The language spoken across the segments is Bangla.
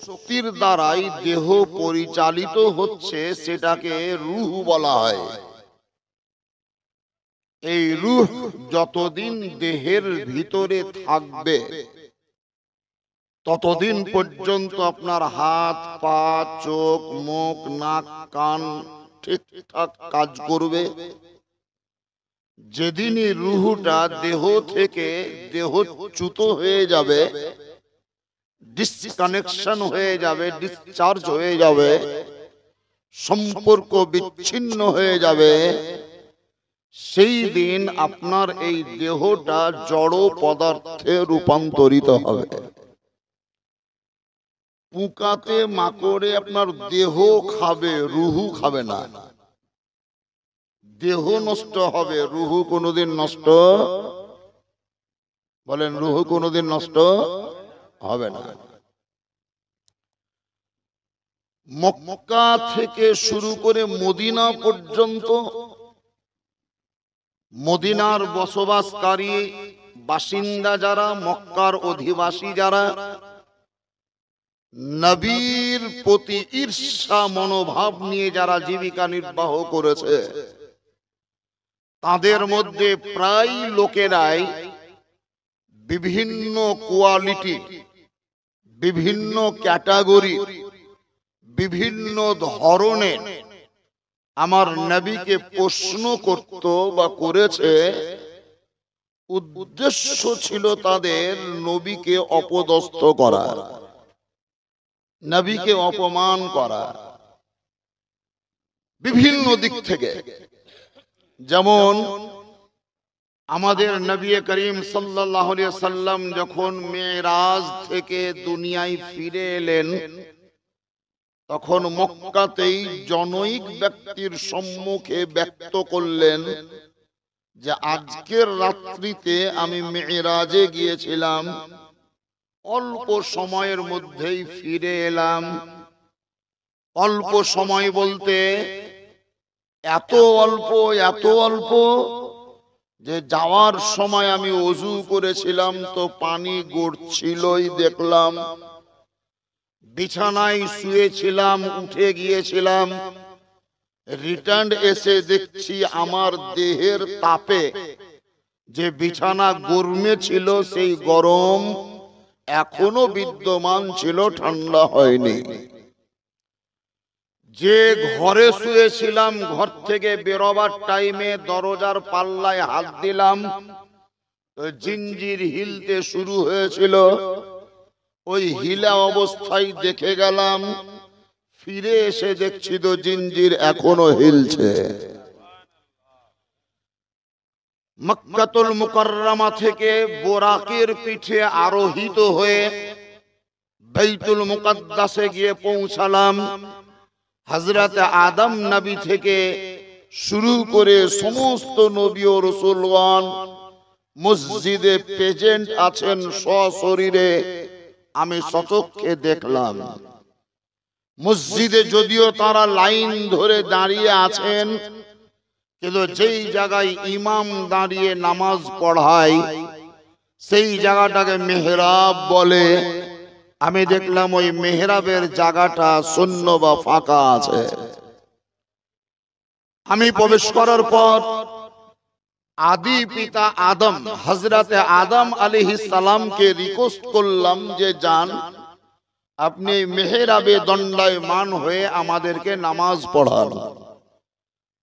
শক্তির দ্বারাই দেহ পরিচালিত হচ্ছে, সেটাকে রূহ বলা হয়। এই রূহ যতদিন দেহের ভিতরে থাকবে ততদিন পর্যন্ত আপনার হাত, পা, চোখ, মুখ, নাক, কান ঠিকঠাক কাজ করবে। যেদিনই রূহটা দেহ থেকে দেহচ্যুত হয়ে যাবে, ডিসকানেকশন হয়ে যাবে, ডিসচার্জ হয়ে যাবে, সম্পর্ক বিচ্ছিন্ন হয়ে যাবে, সেই দিন আপনার এই দেহটা জড় পদার্থে রূপান্তরিত হবে। পোকাতে মাকড়ে আপনার দেহ খাবে, রুহু খাবে না। দেহ নষ্ট হবে, রুহু কোনোদিন নষ্ট, বলেন রুহু কোনোদিন নষ্ট হবে না। মক্কা থেকে শুরু করে মদিনা পর্যন্ত মদিনার বসবাসকারী বাসিন্দা যারা, মক্কার অধিবাসী যারা, নবীর প্রতি ঈর্ষা মনোভাব নিয়ে যারা জীবিকা নির্বাহ করেছে, তাদের মধ্যে প্রায় লোকেরাই বিভিন্ন কোয়ালিটি, বিভিন্ন ক্যাটাগরি, বিভিন্ন ধরনের আমার নবীকে প্রশ্ন করত বা করেছে। উদ্দেশ্য ছিল তাদের নবীকে অপদস্থ করা, নবীকে অপমান করা, বিভিন্ন দিক থেকে। যেমন আমাদের নবী করিম সাল্লাল্লাহু আলাইহি ওয়াসাল্লাম যখন মেরাজ থেকে দুনিয়ায় ফিরে এলেন, তখন মক্কাতেই জনৈক ব্যক্তির সম্মুখে ব্যক্ত করলেন যে আজকের রাত্রিতে আমি মেরাজে গিয়েছিলাম, অল্প সময়ের মধ্যেই ফিরে এলাম। অল্প সময় বলতে এত অল্প যে যাওয়ার সময় আমি ওযু করেছিলাম তো পানি গড়ছিলই দেখলাম, বিছানায় শুয়েছিলাম, উঠে গিয়েছিলাম, রিটার্ন এসে দেখছি আমার দেহের তাপে যে বিছানা গরমে ছিল সেই গরম এখনো বিদ্যমান ছিল, ঠান্ডা হয়নি। যে ঘরে শুয়েছিলাম, ঘর থেকে বেরোবার টাইমে দরজার পাল্লায় হাত দিলাম, জিঞ্জির হিলতে শুরু হয়েছিল। ওই হিলা অবস্থায় দেখে গেলাম, ফিরে এসে দেখছি তো জিঞ্জির এখনো হিলছে। মক্কাতুল মুকাররমা থেকে বোরাকের পিঠে আরোহিত হয়ে বাইতুল মুকাদ্দাসে গিয়ে পৌঁছালাম। হযরত আদম নবী থেকে শুরু করে সমস্ত নবী ও রাসূলগণ মসজিদে প্রেজেন্ট আছেন সশরীরে, আমি সচক্ষে দেখলাম। মসজিদে যদিও তারা লাইন ধরে দাঁড়িয়ে আছেন, কিন্তু যেই জায়গায় ইমাম দাঁড়িয়ে নামাজ পড়ায় সেই জায়গাটাকে মেহরাব বলে। আমি দেখলাম ওই মেহরাবের জায়গাটা শূন্য বা ফাঁকা আছে। আমি প্রবেশ করার পর আদি পিতা আদম, হযরতে আদম আলাইহিস সালামকে রিকোয়েস্ট করলাম যে যান, আপনি মেহরাবে দণ্ডায়মান হয়ে আমাদেরকে নামাজ পড়ান।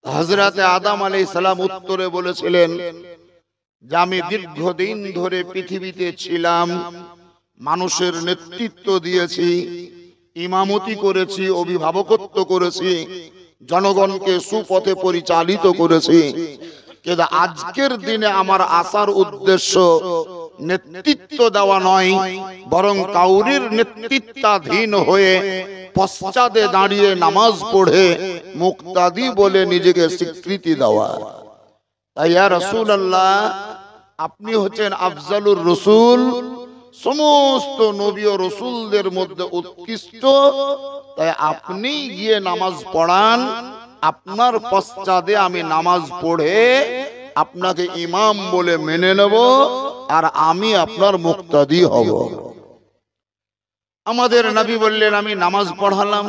হযরতে আদম আলাইহিস সালাম উত্তরে বলেছিলেন যে আমি দীর্ঘদিন ধরে পৃথিবীতে ছিলাম, মানুষের নেতৃত্ব দিয়েছি, ইমামতি করেছি, অভিভাবকত্ব করেছি, জনগণকে সুপথে পরিচালিত করেছি, কিন্তু আজকের দিনে আমার আসার উদ্দেশ্য নেতৃত্ব দেওয়া নয়, বরং কাউরির নেতৃত্বাধীন হয়ে পশ্চাতে দাঁড়িয়ে নামাজ পড়ে মুক্তাদি বলে নিজেকে স্বীকৃতি দেওয়া। তাই ইয়া রাসূলুল্লাহ, আপনি হচ্ছেন আফজালুর রাসূল, সমস্ত নবী ও রাসূলদের মধ্যে উৎকৃষ্ট, তাই আপনি গিয়ে নামাজ পড়ান, আপনার পশ্চাতে আমি নামাজ পড়ে আপনাকে ইমাম বলে মেনে নেব, আর আমি আপনার মুক্তাদি হব। আমাদের নবী বললেন আমি নামাজ পড়ালাম,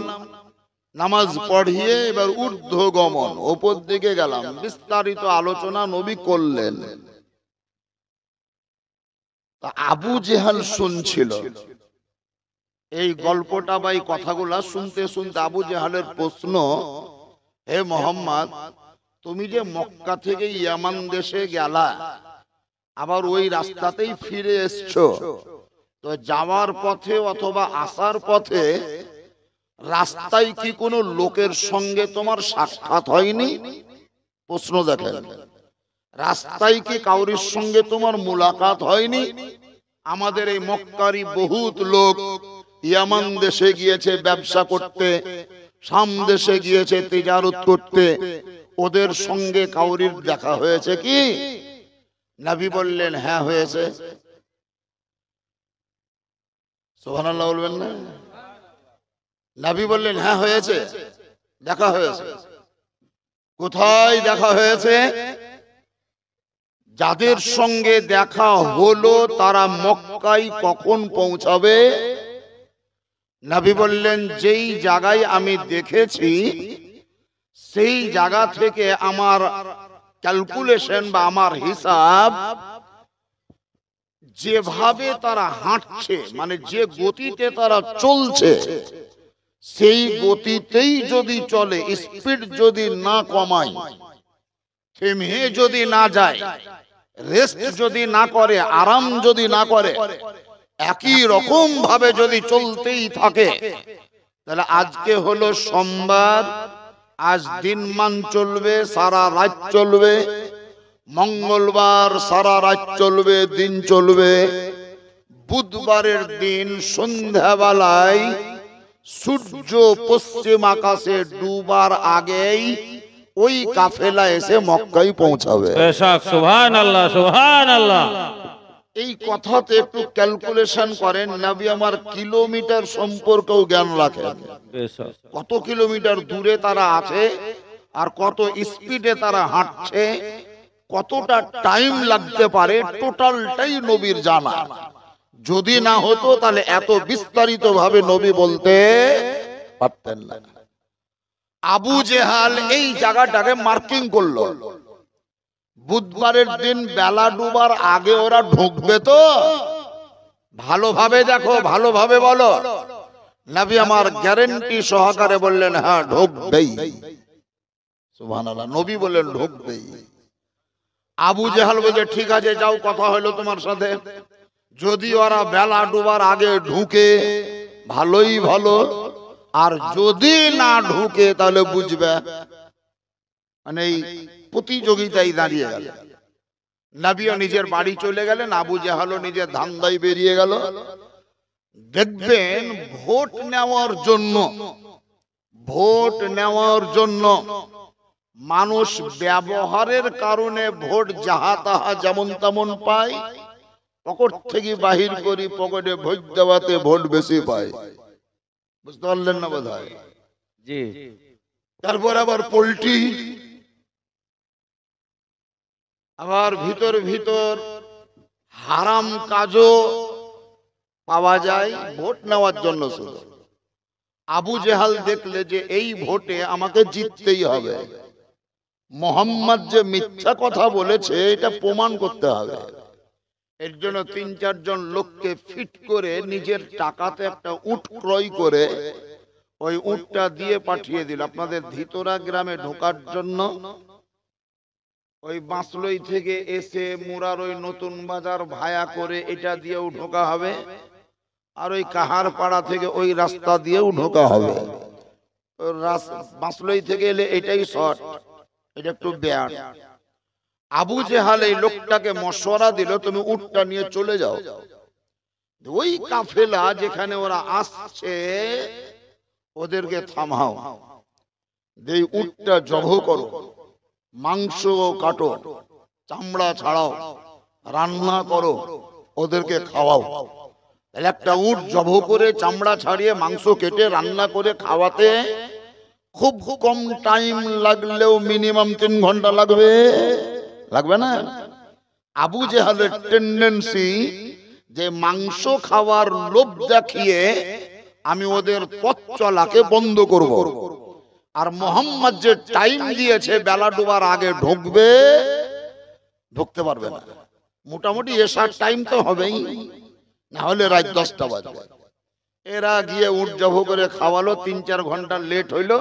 নামাজ পড়িয়ে এবার ঊর্ধ্ব গমন, ওপর দিকে গেলাম, বিস্তারিত আলোচনা নবী করলেন। আবু জেহাল শুনছিল এই গল্পটা বা এই কথাগুলা শুনতে শুনতে আবু জেহালের প্রশ্ন, হে মোহাম্মদ, তুমি যে মক্কা থেকে ইয়ামান দেশে গেলা, আবার ওই রাস্তাতেই ফিরে এসছো, তো যাওয়ার পথে অথবা আসার পথে রাস্তায় কি কোনো লোকের সঙ্গে তোমার সাক্ষাৎ হয়নি? প্রশ্ন দেখেন, রাস্তায় কি কাউরির সঙ্গে তোমার মুলাকাত হয়নি? আমাদের এই মক্কারি বহুত লোক ইয়ামান দেশে গিয়েছে ব্যবসা করতে, শাম দেশে গিয়েছে তিজারত করতে, ওদের সঙ্গে কাউরির দেখা হয়েছে কি? নবী বললেন হ্যাঁ হয়েছে। সুবহানাল্লাহ বলবেন না? নবী বললেন হ্যাঁ হয়েছে, দেখা হয়েছে। কোথায় দেখা হয়েছে? যাদের সঙ্গে দেখা হলো তারা মক্কায় কখন পৌঁছাবে? নবী বললেন যেই জায়গায় আমি দেখেছি সেই জায়গা থেকে আমার ক্যালকুলেশন বা আমার হিসাব, যেভাবে তারা হাঁটছে মানে যে গতিতে তারা চলছে সেই গতিতেই যদি চলে, স্পিড যদি না কমায়, থেমে যদি না যায়, রেস্ট যদি না করে, আরাম যদি না করে, একই রকম ভাবে যদি চলতেই থাকে, তাহলে আজকে হলো সোমবার, আজ দিনমান চলবে, সারা রাত চলবে, মঙ্গলবার সারা রাত চলবে, দিন চলবে, বুধবারের দিন সন্ধ্যাবেলায় সূর্য পশ্চিম আকাশে ডুবার আগেই ওই কাফেলা এসে মক্কায় পৌঁছাবে। সুবহানাল্লাহ, সুবহানাল্লাহ। এই কথাতে একটু ক্যালকুলেশন করেন, নবী আমার কিলোমিটার সম্পর্কেও জ্ঞান রাখেন। কত কিলোমিটার দূরে তারা আছে আর কত স্পিডে তারা হাঁটছে, কতটা টাইম লাগতে পারে, টোটালটাই নবীর জানা। যদি না হতো তাহলে এত বিস্তারিত ভাবে নবী বলতে পারতেন না। আবু জেহাল এই জায়গাটাকে মার্কিং করলো, বুধবারের দিন বেলা ডুবার আগে ওরা ঢুকবে তো? ভালোভাবে দেখো, ভালোভাবে বলো। নবী আমার গ্যারান্টি সহকারে বললেন হ্যাঁ ঢুকবেই। সুবহানাল্লাহ, নবী বললেন ঢুকবেই। আবু জেহাল বলছে ঠিক আছে যাও, কথা হলো তোমার সাথে, যদি ওরা বেলা ডুবার আগে ঢুকে ভালোই ভালো, আর যদি না ঢুকে তাহলে বুঝবে। মানে এই প্রতিযোগিতায় দাঁড়িয়ে গেল। নবীও নিজের বাড়ি চলে গেলেন, আবু জেহালও নিজের ধান্দায় বেরিয়ে গেল। দেখবেন ভোট নেওয়ার জন্য মানুষ ব্যবহারের কারণে ভোট যাহা তাহা যেমন তেমন পায়, পকেট থেকে বাহির করি পকেটে ভোট দেওয়াতে ভোট বেশি পায়। বুঝতে পারলেন না বোধহয়? জি। তারপর আবার পোল্ট্রি, আবার ভিতর ভিতর হারাম কাজও পাওয়া যায় ভোট নেওয়ার জন্য। শুধু আবু জেহাল দেখলে যে এই ভোটে আমাকে জিততেই হবে, মোহাম্মদ যে মিথ্যা কথা বলেছে এটা প্রমাণ করতে হবে, এর জন্য ৩-৪ জন লোককে ফিট করে নিজের টাকাতে একটা উট ক্রয় করে ওই উটটা দিয়ে পাঠিয়ে দিল আপনাদের ধিতরা গ্রামে ঢোকার জন্য। ওই বাঁশলই থেকে এসে মুরার ওই নতুন বাজার ভায়া করে এটা দিয়েও ঢোকা হবে, আর ওই কাহার পাড়া থেকে ওই রাস্তা দিয়েও ঢোকা হবে। বাঁশলই থেকে এলে এটাই শর্ট, এটা একটু ব্যাড। আবু জেহাল এই লোকটাকে মশওয়ারা দিল তুমি উটটা নিয়ে চলে যাও, ওই কাফেলা যেখানে ওরা আসছে ওদেরকে থামাও, এই উটটা জব করো, মাংস কাটো, চামড়া ছাড়াও, রান্না করো, ওদেরকে খাওয়াও। একটা উট জব করে চামড়া ছাড়িয়ে মাংস কেটে রান্না করে খাওয়াতে খুব কম টাইম লাগলেও মিনিমাম 3 ঘন্টা লাগবে, লাগবে না? আবু জেহালের টেন্ডেন্সি যে মাংস খাওয়ার লোভ দেখিয়ে আমি ওদের পথ চলাকে বন্ধ করব। আর মোহাম্মদ যে টাইম দিয়েছে বেলা ডোবার আগে ঢুকবে, ঢুকতে পারবে না। মোটামুটি এসার টাইম তো হবেই, না হলে রাত 10টা বাজবে। এরা গিয়ে উঠজাভ করে খাওয়ালো, 3-4 ঘন্টা লেট হইলো।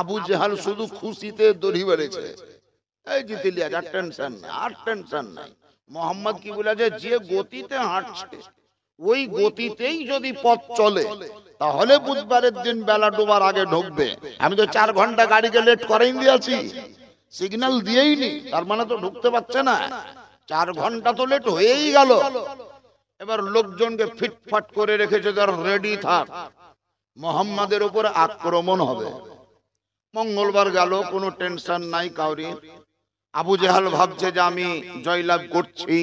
আবু জেহাল শুধু খুশিতে দড়ি বেড়েছে, এই জিতে লিয়া, আর টেনশন নাই, আর টেনশন নাই। মোহাম্মদ কি বলেছে, যে গতিতে হাঁটছে ওই গতিতেই যদি পথ চলে তাহলে বুধবারের দিন বেলা ডোবার আগে ঢুকবে। আমি তো 4 ঘন্টা গাড়িকে লেট করেই দিয়েছি, সিগন্যাল দিয়েই নি, তার মানে তো ঢুকতে পারছে না। 4 ঘন্টা তো লেট হয়েই গেল। এবার লোকজনকে ফিটফাট করে রেখেছে, তার রেডি থাক, মোহাম্মদের উপর আক্রমণ হবে। মঙ্গলবার গেল, কোনো টেনশন নাই কাউরি। আবু জেহাল ভাবছে যে আমি জয়লাভ করছি।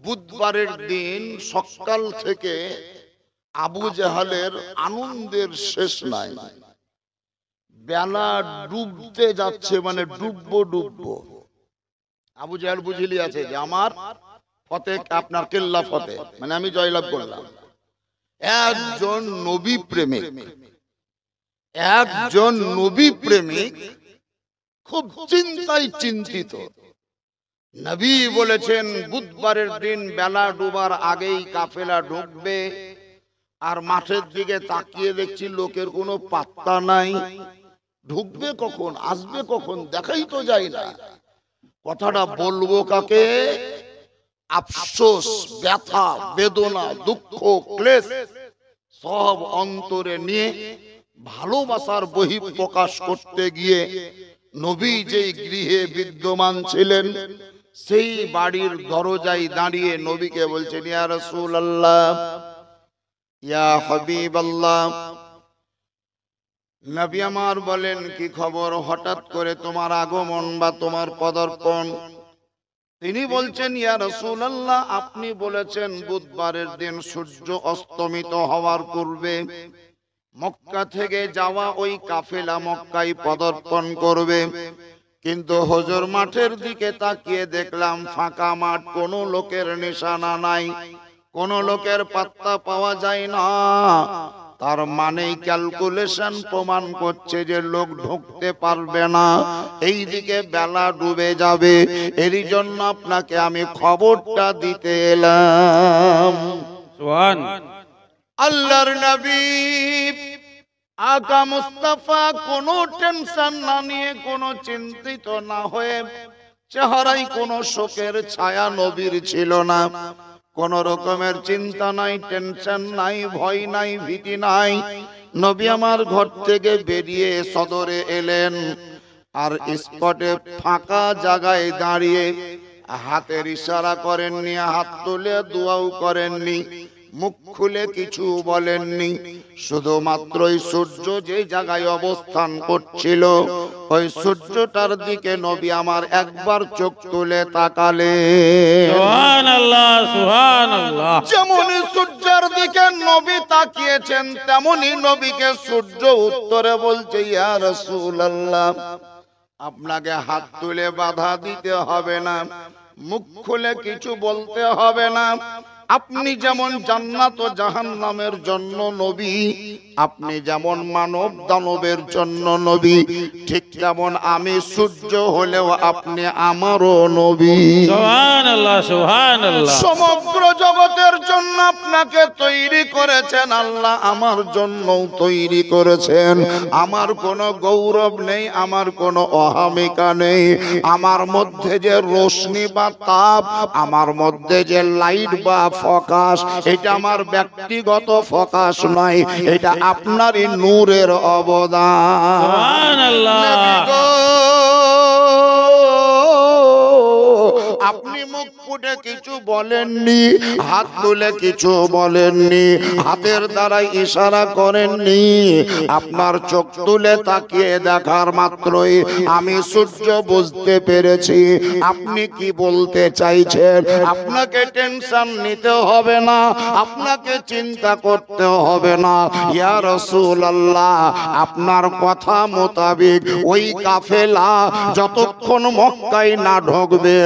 বুধবারের দিন সকাল থেকে আবু জেহালের আনন্দের শেষ নাই। বেলা ডুবতে যাচ্ছে, মানে ডুববো। আবু জেহাল বুঝিলি আছে যে আমার ফতে, আপনার কেল্লা ফতে, মানে আমি জয়লাভ করলাম। একজন নবী প্রেমিক খুব চিন্তায় চিন্তিত। নবী বলেছেন বুধবারের দিন বেলা ডুবার আগেই কাফেলা ঢুকবে। আর মাঠের দিকে তাকিয়ে দেখছি লোকের কোনো পাত্তা নাই। ঢুকবে কখন, আসবে কখন, দেখাই তো যায় না। কথাটা বলবো কাকে? আফসোস, ব্যথা, বেদনা, দুঃখ, ক্লেশ সব অন্তরে নিয়ে ভালোবাসার বহিঃপ্রকাশ করতে গিয়ে নবী যেই গৃহে বিদ্যমান ছিলেন সেই বাড়ির দরজায় দাঁড়িয়ে নবীকে বলছেন, ইয়া রাসূলুল্লাহ, ইয়া হাবিবাল্লাহ। নবী আমার বলেন, কি খবর, হঠাৎ করে তোমার আগমন বা তোমার পদার্পণ? তিনি বলছেন, ইয়া রাসূলুল্লাহ, আপনি বলেছেন বুধবারের দিন সূর্য অস্তমিত হওয়ার পূর্বে মক্কা থেকে যাওয়া ওই কাফেলা মক্কায় পদার্পণ করবে। কিন্তু হুজুর মাঠের দিকে তাকিয়ে দেখলাম ফাঁকা মাঠ, কোনো লোকের নিশানা নাই, কোনো লোকের পাত্তা পাওয়া যায় না। তার মানে ক্যালকুলেশন প্রমাণ করছে যে লোক ঢুকতে পারবে না, এই দিকে বেলা ডুবে যাবে। এরই জন্য আপনাকে আমি খবরটা দিতে এলাম। সুবহান আল্লাহর নবী আকা মুস্তাফা কোনো টেনশন না নিয়ে, কোনো চিন্তিত না হয়ে, চেহারায় কোনো শোকের ছায়া নবীর ছিল না। কোন রকমের চিন্তা নাই, টেনশন নাই, ভয় নাই, ভীতি নাই। নবী আমার ঘর থেকে বেরিয়ে সদরে এলেন। আর স্পটে ফাঁকা জায়গায় দাঁড়িয়ে হাতের ইশারা করেননি, হাত তুলে দোয়াও করেননি, মুখ খুলে কিছু বলেননি। শুধুমাত্র ওই সূর্য যে জায়গায় অবস্থান করছিল ওই সূর্যটার দিকে নবী আমার একবার চোখ তুলে তাকালেন। সুবহানাল্লাহ, সুবহানাল্লাহ। যেমনই সূর্যের দিকে নবী তাকিয়েছেন তেমনি নবীকে সূর্য উত্তরে বলছে, ইয়া রাসূলুল্লাহ, আপনাকে হাত তুলে বাধা দিতে হবে না, মুখ খুলে কিছু বলতে হবে না। আপনি যেমন জান্নাত ও জাহান্নামের জন্য নবী, আপনি যেমন মানব দানবের জন্য নবী, ঠিক তেমন আমি সূর্য হলেও আপনি আমারও নবী। সুবহানাল্লাহ, সুবহানাল্লাহ। সমগ্র জগতের জন্য আপনাকে তৈরি করেছেন আল্লাহ, আমার জন্যও তৈরি করেছেন। আমার কোনো গৌরব নেই, আমার কোনো অহমিকা নেই। আমার মধ্যে যে রোশনি বা তাপ, আমার মধ্যে যে লাইট বা ফোকাস, এটা আমার ব্যক্তিগত ফোকাস নয়, এটা আপনারই নূরের অবদান। সুবহানাল্লাহ। আপনি মুখ ফুটে কিছু বলেননি, হাত তুলে কিছু বলেননি, হাতের দ্বারাই ইশারা করেননি। আপনার চোখ তুলে তাকিয়ে দেখার মাত্রই আমি সূর্য বুঝতে পেরেছি আপনি কি বলতে চাইছেন। আপনাকে টেনশন নিতে হবে না, আপনাকে চিন্তা করতে হবে না। ইয়া রাসূলুল্লাহ, আপনার কথা মোতাবেক ওই কাফেলা যতক্ষণ মক্কায় না ঢুকবে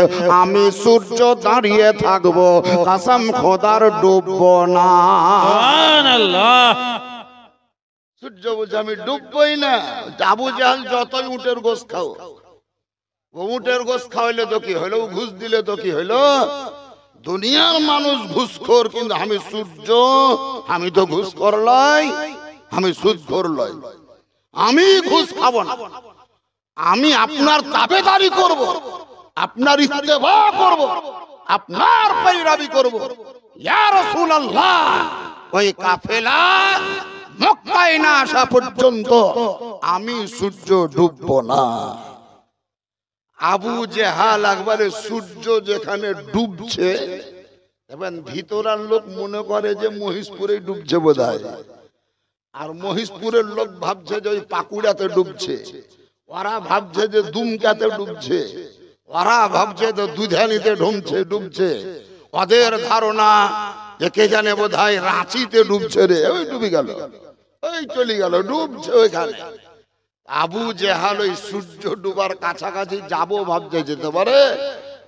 আমি সূর্য দাঁড়িয়ে থাকবো, কসম খোদার ডুববো না। সুবহানাল্লাহ। সূর্য বলছে আমি ডুববই না। আবু জাহেল যতই উটের গোশ খাও, উটের গোশ খাওয়াইলে তো কি হইলো, ঘুষ দিলে তো কি হইলো, দুনিয়ার মানুষ ঘুষখোর, কিন্তু আমি সূর্য, আমি তো ঘুষখোর লই, আমি সুদখোর লই, আমি ঘুষ খাবো না। আমি আপনার তাবেদারি করব, আপনার ইত্তেবা করব, আপনার পৈরাবি করব। ইয়া রাসূলুল্লাহ, ওই কাফেলা মক্কায় না আসা পর্যন্ত আমি সূর্য ডুববো না। আবু জেহাল একবারে সূর্য যেখানে ডুবছে, এবার ভিতরার লোক মনে করে যে মহিষপুরে ডুবছে বোধহয়, আর মহিষপুরের লোক ভাবছে যে ওই পাকুড়াতে ডুবছে, ওরা ভাবছে যে দুমকাতে ডুবছে, ওরা ভাবছে যে দুধানিতে ডুবছে। ওদের ধারণা যে কে জানে বোধহয় রাঁচিতে ডুবছে রে, ওই ডুবে গেল, ওই চলে গেল, ডুবছে ওইখানে। আবু জেহাল ওই সূর্য ডুবার কাছাকাছি যাবো ভাবছে, যেতে পারে,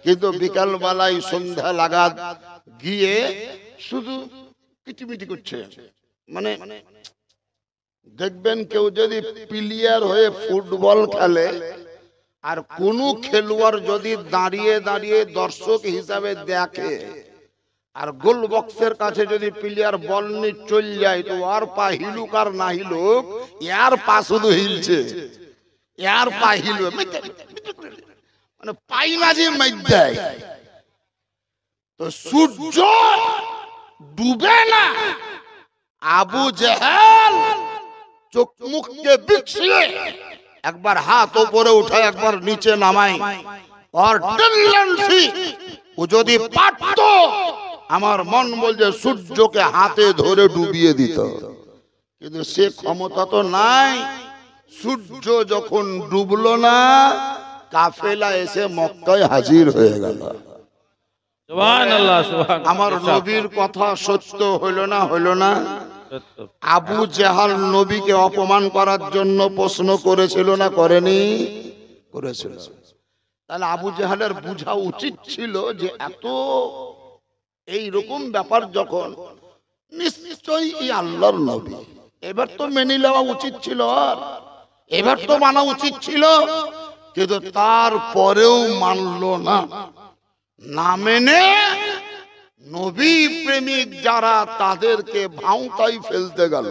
কিন্তু বিকাল বেলায় সন্ধ্যা লাগাত গিয়ে শুধু কিটিমিটি করছে। মানে দেখবেন কেউ যদি প্লেয়ার হয়ে ফুটবল খেলে, আর কোন খেলোয়াড় যদি দাঁড়িয়ে দাঁড়িয়ে দর্শক হিসাবে দেখে, আর গোল বক্সের কাছে যদি প্লেয়ার বল নিয়ে চল যায়, তো আর পা হিলুক আর না হিলুক, এর পা শুধু হিলছে, এর পা হিলবে, মানে পাই না যে দেয়। তো সূর্য ডুবে না। আবু জেহেল চোখ মুখকে বিছিয়ে একবার হাত উপরে উঠায়, একবার নিচে নামাই, আর টেন্ডেন্সি ও যদি পারত, আমার মন বলছে সূর্যকে হাতে ধরে ডুবিয়ে দিত, কিন্তু সে ক্ষমতা তো নাই। সূর্য যখন ডুবলো না, কাফেলা এসে মক্কায় হাজির হয়ে গেল। সুবহানাল্লাহ, সুবহানাল্লাহ। আমার নবীর কথা সত্য হইল না, হইল না? আবু জেহাল নবীকে অপমান করার জন্য প্রশ্ন করেছিল না করেনি? করেছিল। তাহলে আবু জেহালের বুঝা উচিত ছিল যে এত এই রকম ব্যাপার যখন, নিশ্চয়ই এই আল্লাহর নবী, এবার তো মেনে নেওয়া উচিত ছিল, আর এবার তো মানা উচিত ছিল, কিন্তু তারপরেও মানল না। না মেনে নবী প্রেমিক যারা, তাদেরকে ভাঁওতায় ফেলতে গেল।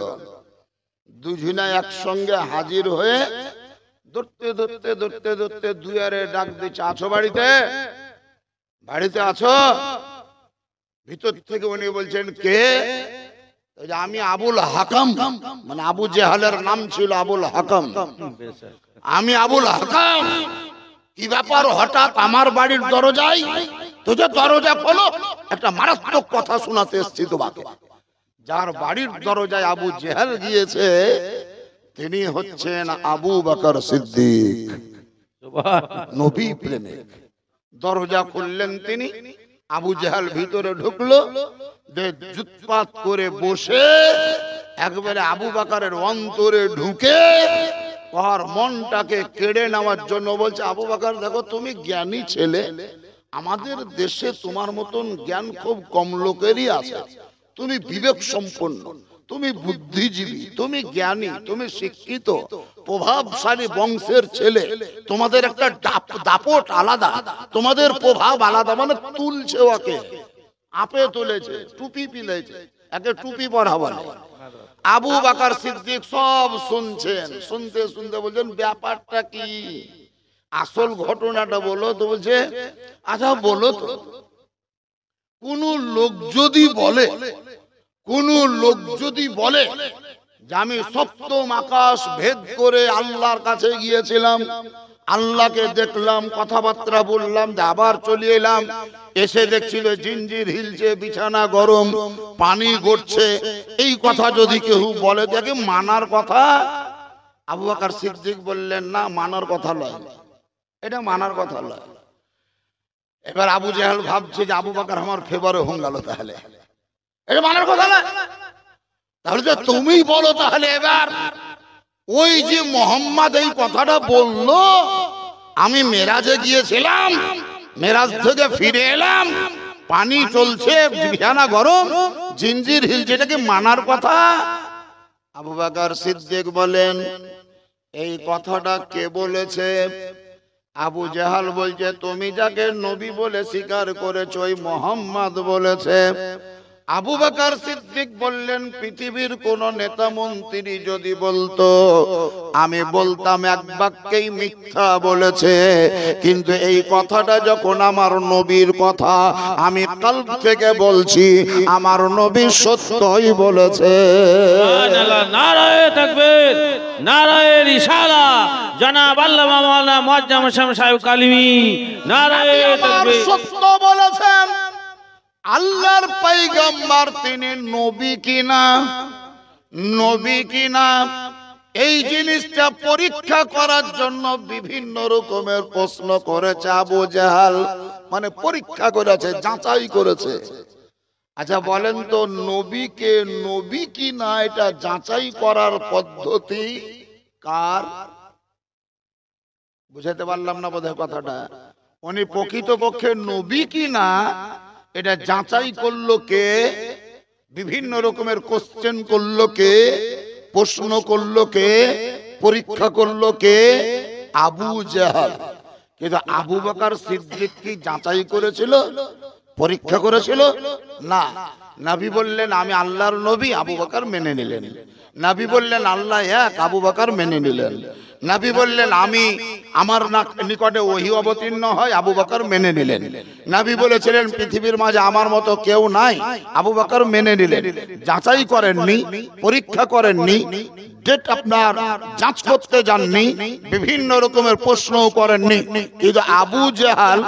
দুজনা একসঙ্গে হাজির হয়ে ধরতে ধরতে ধরতে ধরতে দুয়ারে ডাক দিচ্ছে, আছো বাড়িতে? বাড়িতে আছো? ভিতর থেকে উনি বলছেন কে? আমি আবুল হাকাম, মানে আবু জেহালের নাম ছিল আবুল হাকাম। আমি আবুল হাকাম, কি ব্যাপার হঠাৎ আমার বাড়ির দরজায়? তোদের দরজা খোলো, একটা মারাত্মক কথা শোনাতে এসেছি তোমাকে। যার বাড়ির দরজায় আবু জেহেল গিয়েছে, তিনি হচ্ছেন আবু বকর সিদ্দিক, নবী প্রেমিক। দরজা খুললেন তিনি, আবু জেহেল ভিতরে ঢুকলো, জুতপাত করে বসে একবারে আবু বকরের অন্তরে ঢুকে ওর মনটাকে কেড়ে নেওয়ার জন্য বলছে, আবু বকর দেখো, তুমি জ্ঞানী ছেলে, আমাদের দেশে তোমার মতন জ্ঞান খুব কম লোকেরই আছে। তুমি বিবেক সম্পন্ন, তুমি বুদ্ধিজীবী, তুমি জ্ঞানী, তুমি শিক্ষিত, প্রভাবশালী বংশের ছেলে। তোমাদের একটা দাপট আলাদা, তোমাদের প্রভাব আলাদা। মানে তুলছে ওকে, আপে তুলেছে, টুপি পিলেছে, একে টুপি পরা বলে। আবু বকর সিদ্দিক সব শুনছেন, শুনতে শুনতে বলছেন ব্যাপারটা কি, আসল ঘটনাটা বলো তো। বলছে আচ্ছা বলো তো, কোন লোক যদি বলে, কোন লোক যদি বলে যে আমি সপ্তম আকাশ ভেদ করে আল্লাহর কাছে গিয়েছিলাম, আল্লাহকে দেখলাম, কথাবার্তা বললাম, আবার চলে এলাম, এসে দেখছিল জিঞ্জির হিলছে, বিছানা গরম, পানি গড়ছে, এই কথা যদি কেউ বলে, দেখে মানার কথা? আবু বকর সিদ্দিক বললেন না, মানার কথা নয়, এটা মানার কথা নয়। এবার আবু জেহেল ভাবছে যে আবু বকর আমার ফেভারে হয়ে গেল, তাহলে এটা মানার কথা নয়। তাহলে তো তুমি বলো, তাহলে এবার ওই যে মোহাম্মদ এই কথাটা বললো, আমি মেরাজে গিয়েছিলাম, মেরাজ থেকে ফিরে এলাম, পানি চলছে, বিছানা গরম, জিঞ্জির হিল, যেটাকে মানার কথা। আবু বকর সিদ্দিক বলেন, এই কথাটা কে বলেছে? আবু জাহাল বলছে, তুমি যাকে নবী বলে স্বীকার করেছো ওই মোহাম্মদ বলেছে। আবু বকর সিদ্দিক বললেন, পৃথিবীর কোন নেতা মন্ত্রী যদি বলতো আমি বলতাম এক বাক্যেই মিথ্যা বলেছে, কিন্তু এই কথাটা যখন আমার নবীর কথা, আমি কলব থেকে বলছি আমার নবী সত্যই বলেছে। সুবহানাল্লাহ, নারায়ে তাকবীর, নারায়ে রিসালাত, জনাব আল্লামা মাওলানা মুআজ্জম হোসেন সাহেব কালিমি, নারায়ে তাকবীর। সত্য বলেছেন। আল্লাহর পয়গম্বর তিনি নবী কিনা, নবী কিনা, এই জিনিসটা পরীক্ষা করার জন্য বিভিন্ন রকমের প্রশ্ন করেছে আবু জাহাল, মানে পরীক্ষা করেছে, যাচাই করেছে। আচ্ছা বলেন তো, নবীকে নবী কিনা এটা যাচাই করার পদ্ধতি কার? বুঝাতে পারলাম না বোধহয় কথাটা। উনি প্রকৃতপক্ষে নবী কিনা এটা যাচাই করলো কে? বিভিন্ন রকমের কোশ্চেন করলো কে? প্রশ্ন করলো কে? পরীক্ষা করলো কে? আবু জাহাল। কিন্তু আবু বকর সিদ্দিক কি যাচাই করেছিল, পরীক্ষা করেছিল? না। নবী বললেন আমি আল্লাহর নবী, আবু বকর মেনে নিলেন। নবী বললেন আল্লাহ এক, আবু বকর মেনে নিলেন। নবী বললেন আমি আমার নিকটে ওহী অবতীর্ণ হয়, আবু বকর মেনে নিলেন। নবী বলেছিলেন পৃথিবীর মাঝে আমার মতো কেউ নাই, আবু বকর মেনে নিলেন। যাচাই করেননি, পরীক্ষা করেননি, ডেট আপনার যাচ করতে যাননি, বিভিন্ন রকমের প্রশ্ন করেননি। কিন্তু আবু জাহাল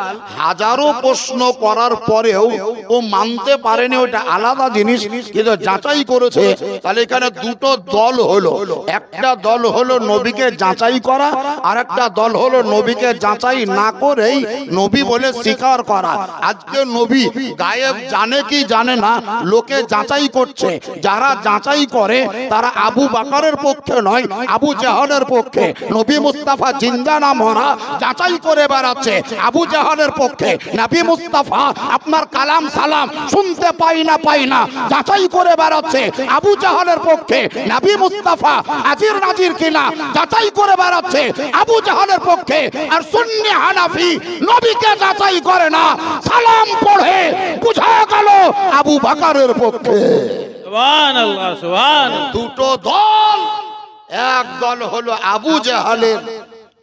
হাজারো প্রশ্ন করার পরেও ও মানতে পারেনি, ওটা আলাদা জিনিস, কিন্তু যাচাই করেছে। তাহলে এখানে দুটো দল হলো, একটা দল হলো নবীকে যাচাই করা, আর একটা দল হলো নবীকে যাচাই না করেই নবী বলে স্বীকার করা। আজকে নবী গায়েব জানে কি জানে না, লোকে যাচাই করছে। যারা যাচাই করে তারা আবু বকরের পক্ষে নয়, আবু জাহালের পক্ষে। নবী মুস্তাফা জিন্দা না মরা যাচাই করে বেড়াচ্ছে আবু জাহালের পক্ষে। নবী মুস্তাফা আপনার কালাম সালাম শুনতে পাই না যাচাই করে বেড়াচ্ছে আবু জাহালের পক্ষে। নবী মুস্তাফা হাজির নাজির কিনা যাচাই করে বেড়াচ্ছে আবু জাহালের পক্ষে। আর সুন্নি হানাফি নবীকে যাচাই করে না, সালাম পড়ে বুঝা গেল আবু বকরের পক্ষে। সুবহানাল্লাহ, সুবহানাল্লাহ। দুটো দল, এক দল হলো আবু জাহালের,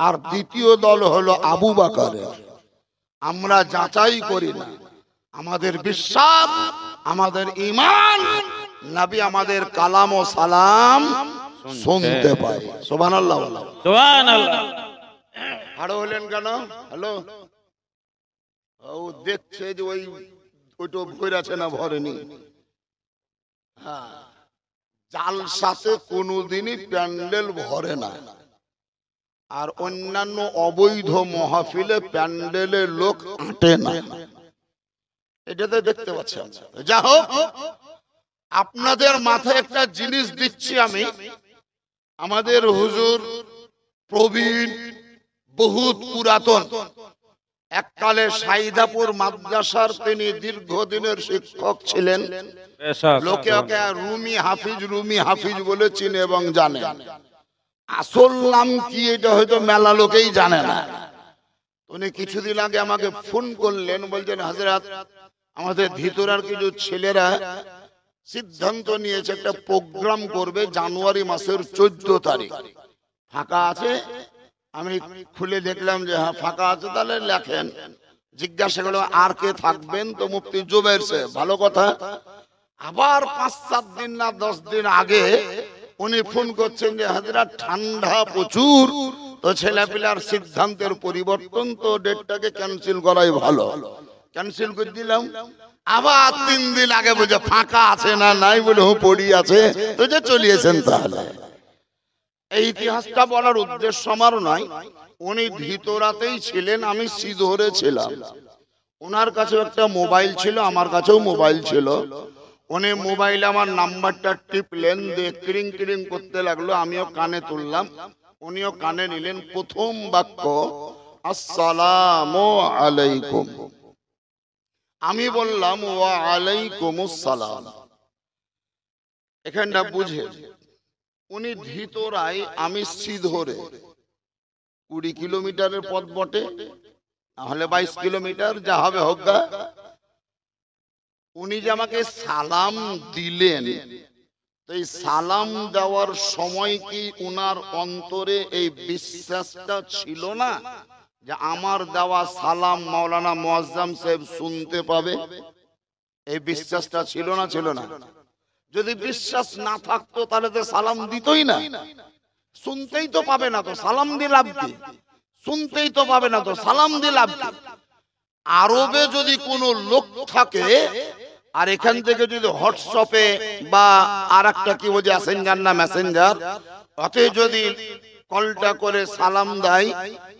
আর দ্বিতীয় দল হলো আবু বকরের। আমরা যাচাই করি না, আমাদের বিশ্বাস, আমাদের ঈমান, নবী আমাদের কালাম ও সালাম শুনতে পায়। সুবহানাল্লাহ, সুবহানাল্লাহ। আরো হলেন কেন? হ্যালো, ও দেখছে যে ওইটা ভরে আছে না ভরেনি। হ্যাঁ, জালসাতে কোনোদিনই প্যান্ডেল ভরে না, আর অন্যান্য অবৈধ মাহফিলে প্যান্ডেলের লোক আঁটে না, এটাতে দেখতে পাচ্ছেন। যা হোক, আপনাদের মাথায় একটা জিনিস দিচ্ছি আমি। আমাদের হুজুর প্রবীণ, বহুত পুরাতন, এককালে সাইদাপুর মাদ্রাসার তিনি দীর্ঘদিনের শিক্ষক ছিলেন। লোকে ওকে রুমি হাফিজ বলে চিনে এবং জানে। আসল নাম কি এটা হয়তো মেলা লোকেই জানে না। উনি কিছুদিন আগে আমাকে ফোন করলেন, বলছেন হযরত আমাদের ভিতরার কিছু ছেলেরা সিদ্ধান্ত নিয়েছে একটা প্রোগ্রাম করবে জানুয়ারি মাসের 14 তারিখ, ফাঁকা আছে? আমি খুলে দেখলাম যে হ্যাঁ ফাঁকা আছে, তাহলে লেখেন। জিজ্ঞাসা করলো আর কে থাকবেন, তো মুফতি জুবাইর সাহেব। ভালো কথা। আবার 5-7 দিন না 10 দিন আগে উনি ফোন করছেন যে হযরত ঠান্ডা প্রচুর, তো ছেলেপিলার সিদ্ধান্তের পরিবর্তন, তো ডেটটাকে ক্যান্সেল করাই ভালো। ক্যান্সেল করে দিলাম। আবার 3 দিন আগে বলছে ফাঁকা আছে না নাই, বলে পড়ি আছে, তো যে চলিয়েছেন। তাহলে এই ইতিহাসটা বলার উদ্দেশ্য আমার নয়, উনি ভিতরাতেই ছিলেন, আমি সিধরে ছিলাম। ওনার কাছে একটা মোবাইল ছিল, আমার কাছেও মোবাইল ছিল। উনি মোবাইলে আমার নাম্বারটা টিপলেন, দিয়ে ক্রিং ক্রিং করতে লাগলো, আমিও কানে তুললাম, উনিও কানে নিলেন। প্রথম বাক্য আসসালামু আলাইকুম। আমি বললাম ওয়া আলাইকুমুস সালাম। এখানটা বুঝে উনি ভিতরাই, আমি ধরে 20 কিলোমিটারের পথ বটে, তাহলে 22 কিলোমিটার যা হবে হোক গা। উনি যে আমাকে সালাম দিলেন, এই সালাম দেওয়ার সময় কি উনার অন্তরে এই বিশ্বাসটা ছিল না যে আমার দেওয়া সালাম মাওলানা মুআজ্জম সাহেব শুনতে পাবে? এই বিশ্বাসটা ছিল না? ছিল না? যদি বিশ্বাস না থাকতো তাহলে তো সালাম দিতই না। শুনতেই তো পাবে না, তো সালাম দিয়ে লাভ কি? শুনতেই তো পাবে না, তো সালাম দিয়ে লাভ কি? আরবে যদি কোনো লোক থাকে আর এখান থেকে যদি হোয়াটসঅ্যাপে বা আর একটা কি বলছে মেসেঞ্জার না মেসেঞ্জার, অতএব যদি কলটা করে সালাম দেয়,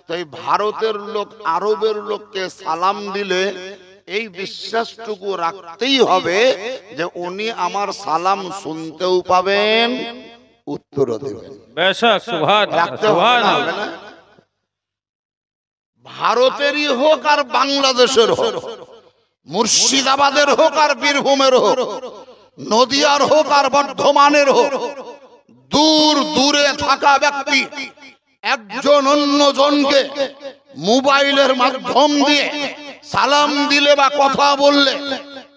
তো এই ভারতের লোক আরবের লোককে সালাম দিলে এই বিশ্বাসটুকু রাখতেই হবে যে উনি আমার সালাম শুনতেও পাবেন, উত্তরও দেবেন। রাখতে হবে না? ভারতেরই হোক আর বাংলাদেশের হোক, মুর্শিদাবাদের হোক আর বীরভূমের হোক, নদিয়ার হোক আর বর্ধমানের হোক, দূর দূরে থাকা ব্যক্তি একজন অন্যজনকে মোবাইলের মাধ্যম দিয়ে সালাম দিলে বা কথা বললে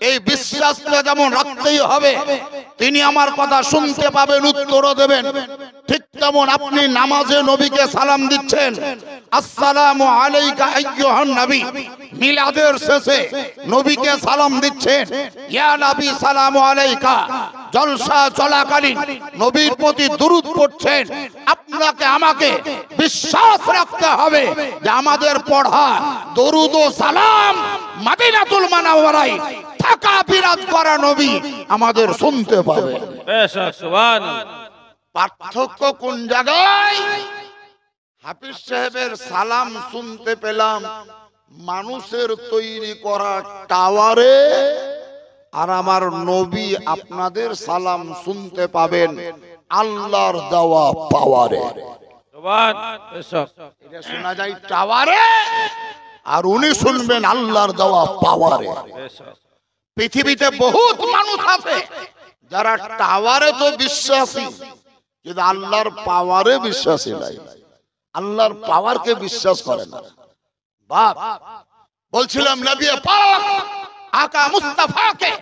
এই বিশ্বাসটা যেমন রাখতেই হবে তিনি আমার কথা শুনতে পাবেন, উত্তরও দেবেন। ঠিক তেমন আপনি নামাজে নবীকে সালাম দিচ্ছেন, আসসালামু আলাইকা আইয়ুহান নবী। মিলাদের শেষে নবীকে সালাম দিচ্ছেন, ইয়া নবী সালামু আলাইকা। জলসা চলাকালীন নবীর প্রতি দুরূদ পড়ছেন। আপনাকে আমাকে বিশ্বাস রাখতে হবে যে আমাদের পড়া দরুদ ও সালাম মদিনাতুল মুনাওয়ারায় থাকা বিরাজ করা নবী আমাদের শুনতে পাবে। পার্থক্য কোন জায়গায়? হাফিজ সাহেবের সালাম শুনতে পেলাম মানুষের তৈরি করা টাওয়ারে, আর আমার নবী আপনাদের সালাম শুনতে পাবেন আল্লাহর দেওয়া পাওয়ারে। এটা শোনা যায় টাওয়ারে, আর উনি শুনবেন আল্লাহর দেওয়া পাওয়ারে। পৃথিবীতে বহুত মানুষ আছে যারা টাওয়ারে তো বিশ্বাসী, কিন্তু আল্লাহর পাওয়ারে বিশ্বাসী নাই, আল্লাহর পাওয়ারকে বিশ্বাস করে না। বাপ বলছিলাম নবী পাক আকা মুস্তাফাকে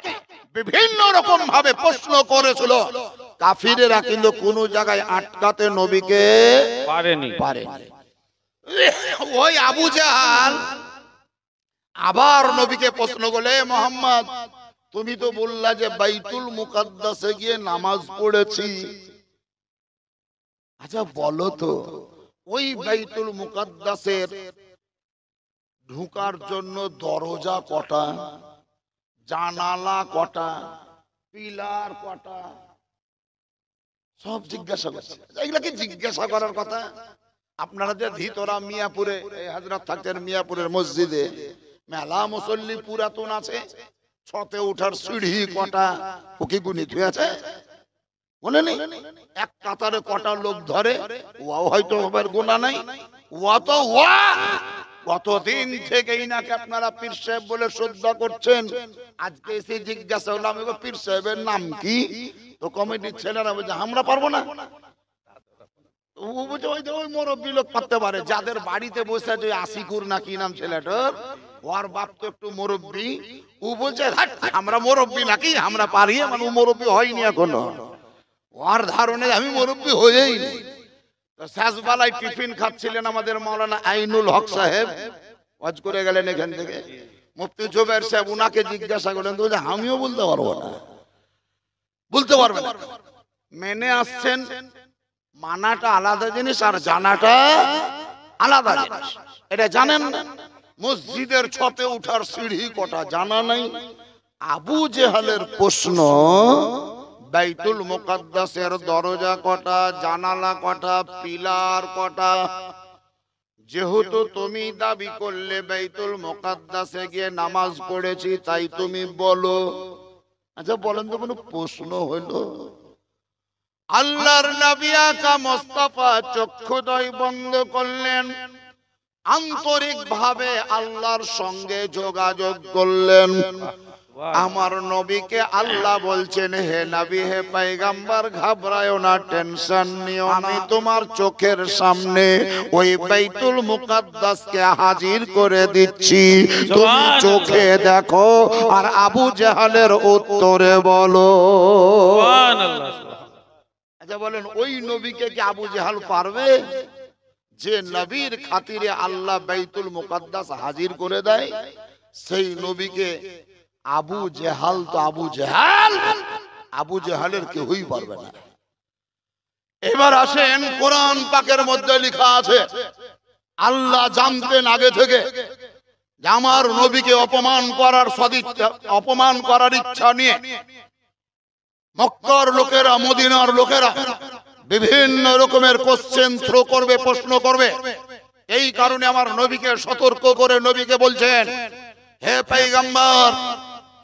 বিভিন্ন রকম ভাবে প্রশ্ন করেছিল, কাফিরেরা কিন্তু কোন জায়গায় আটকাতে নবীকে পারেনি। ওই আবু জাহাল আবার নবীকে প্রশ্ন করলে, মোহাম্মদ তুমি তো বললা যে বাইতুল মুকাদ্দাসে গিয়ে নামাজ পড়েছি, আচ্ছা বলো তো ওই বাইতুল মুকাদ্দাসের ঢোকার জন্য দরজা কটা, জানালা কটা, পিলার কটা, সব জিজ্ঞাসা করছে। এগুলা কি জিজ্ঞাসা করার কথা? আপনারা যে ধীতরা মিয়াপুরে হযরত থাকতেন, মিয়াপুরের মসজিদে মেলা মুসল্লি পুরাতন আছে, ছতে উঠার সিঁড়ি কটা ও কি গুণিত হয়েছে মনে নেই? এক কাতারে কটা লোক ধরে, ওয়াও হয়তো হবে গোনা নাই, ওয়া তো ওয়া। কতদিন থেকে ইনাকে আপনারা পীর সাহেব বলে শ্রদ্ধা করছেন, আজকে এসে জিজ্ঞাসা হলাম পীর সাহেবের নাম কি? তো কমিটির ছেলেরা বলছে আমরা পারবো না। ও বুঝে ওই মুরব্বী লোক পারতে পারে, যাদের বাড়িতে বসে আছে আশিকুর না কি নাম ছেলেটার, ওর বাপ তো একটু মুরব্বী, ও বলছে আমরা মুরব্বী নাকি আমরা পারি, মানে ও মুরব্বী হয়নি এখনো, ওর ধারণে আমি মুরব্বী হয়েই নেই। শেষ বেলায় টিফিন খাচ্ছিলেন আমাদের মাওলানা আইনুল হক সাহেব, ওয়াজ করে গেলেন এখান থেকে, মুফতি জুবায়ের সাহেব উনাকে জিজ্ঞাসা করলেন, তো আমিও বলতে পারবো না, বলতে পারবে না। মেনে আসছেন, মানাটা আলাদা জিনিস আর জানাটা আলাদা জিনিস, এটা জানেন না? মসজিদের ছতে উঠার সিঁড়ি কটা জানা নাই। আবু জেহালের প্রশ্ন, বাইতুল মুকাদ্দাসের দরজা কটা, জানালা কটা, পিলার কটা? যেহেতু তুমি দাবি করলে বাইতুল মুকাদ্দাসে গিয়ে নামাজ পড়েছি, তাই তুমি বলো। আচ্ছা বলেন তো কোনো প্রশ্ন হইল? আল্লাহর নবী আকা মুস্তাফা চক্ষুদ্বয় বন্ধ করলেন, আন্তরিকভাবে আল্লাহর সঙ্গে যোগাযোগ করলেন। আমার নবীকে আল্লাহ বলছেন, হে নবী, হে পয়গম্বর, ঘাবড়ায়ো না, টেনশন নিও না, আমি তোমার চোখের সামনে ওই বাইতুল মুকাদ্দাসকে হাজির করে দিচ্ছি, তুমি চোখে দেখো আর আবু জাহালের উত্তরে বলো। আচ্ছা বলেন, ওই নবীকে কি আবু জাহাল পারবে? যে নবীর খাতিরে আল্লাহ বাইতুল মুকাদ্দাস হাজির করে দেয়, সেই নবীকে আবু জাহাল তো আবু জাহালের কেউই পারবে না। এবার আসেন, কোরআন পাকের মধ্যে লেখা আছে, আল্লাহ জানতেন আগে থেকে যে আমার নবীকে অপমান করার ইচ্ছা নিয়ে মক্কার লোকেরা, মদিনার লোকেরা বিভিন্ন রকমের কোশ্চেন থ্রো করবে, প্রশ্ন করবে। এই কারণে আমার নবীকে সতর্ক করে নবীকে বলছেন, হে পয়গম্বর,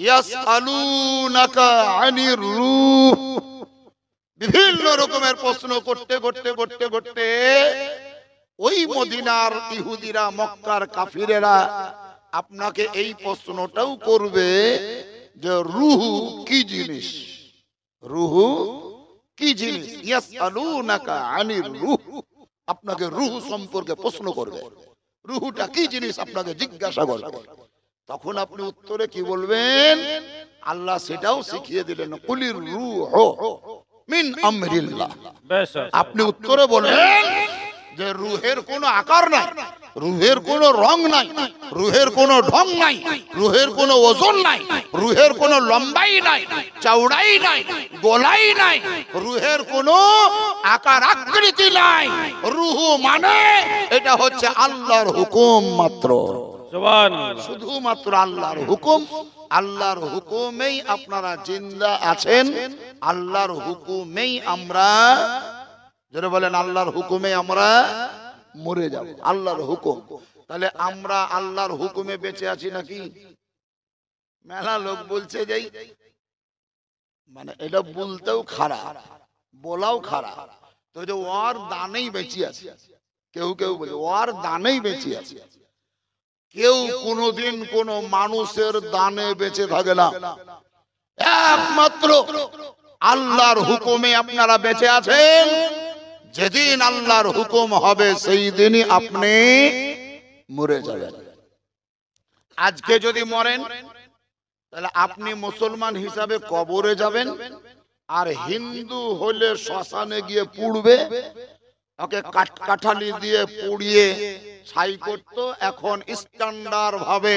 ইয়াসআলুনাকা আনির রূহ, বিভিন্ন রকমের প্রশ্ন করতে করতে করতে করতে ওই মদিনার ইহুদিরা, মক্কার কাফিরেরা আপনাকে এই প্রশ্নটাও করবে যে রূহ কি জিনিস, রূহ কি জিনিস। ইয়াসআলুনাকা আনির রূহ, আপনাকে রূহ সম্পর্কে প্রশ্ন করবে, রূহটা কি জিনিস আপনাকে জিজ্ঞাসা করবে। তখন আপনি উত্তরে কি বলবেন? আল্লাহ সেটাও শিখিয়ে দিলেন, কুলির রূহ মিন আমরিল্লাহ। আপনি উত্তরে বলবেন যে রূহের কোনো আকার নাই, রূহের কোনো রং নাই, রূহের কোনো ঢং নাই, রূহের কোনো ওজন নাই, রূহের কোনো লম্বাই নাই, চওড়াই নাই, গোলাই নাই, রূহের কোনো আকার আকৃতি নাই। রূহ মানে এটা হচ্ছে আল্লাহর হুকুম মাত্র, শুধুমাত্র আল্লাহর হুকুম। আল্লাহর হুকুমেই আপনারা জিন্দা আছেন, আল্লাহর হুকুমেই আমরা, যারা বলেন আল্লাহর হুকুমে আমরা মরে যাব, আল্লাহর হুকুম। তাহলে আমরা আল্লাহর হুকুমে বেঁচে আছি নাকি? মেলা লোক বলছে যে মানে এটা বলতেও খারাপ, বলাও খারাপ, তো যে ওর দানেই বেঁচে আছে। কেউ কেউ বলে ওর দানেই বেঁচে আছে। কেউ কোনোদিন কোন মানুষের দানে বেঁচে থাকে না, একমাত্র আল্লাহর হুকুমে আপনারা বেঁচে আছেন। যেদিন আল্লাহর হুকুম হবে সেই দিনই আপনি মরে যাবেন। আজকে যদি মরেন তাহলে আপনি মুসলমান হিসাবে কবরে যাবেন, আর হিন্দু হলে শ্মশানে গিয়ে পুড়বে। ওকে কাঠালি দিয়ে পুড়িয়ে ছাই করতো, এখন স্ট্যান্ডার্ড ভাবে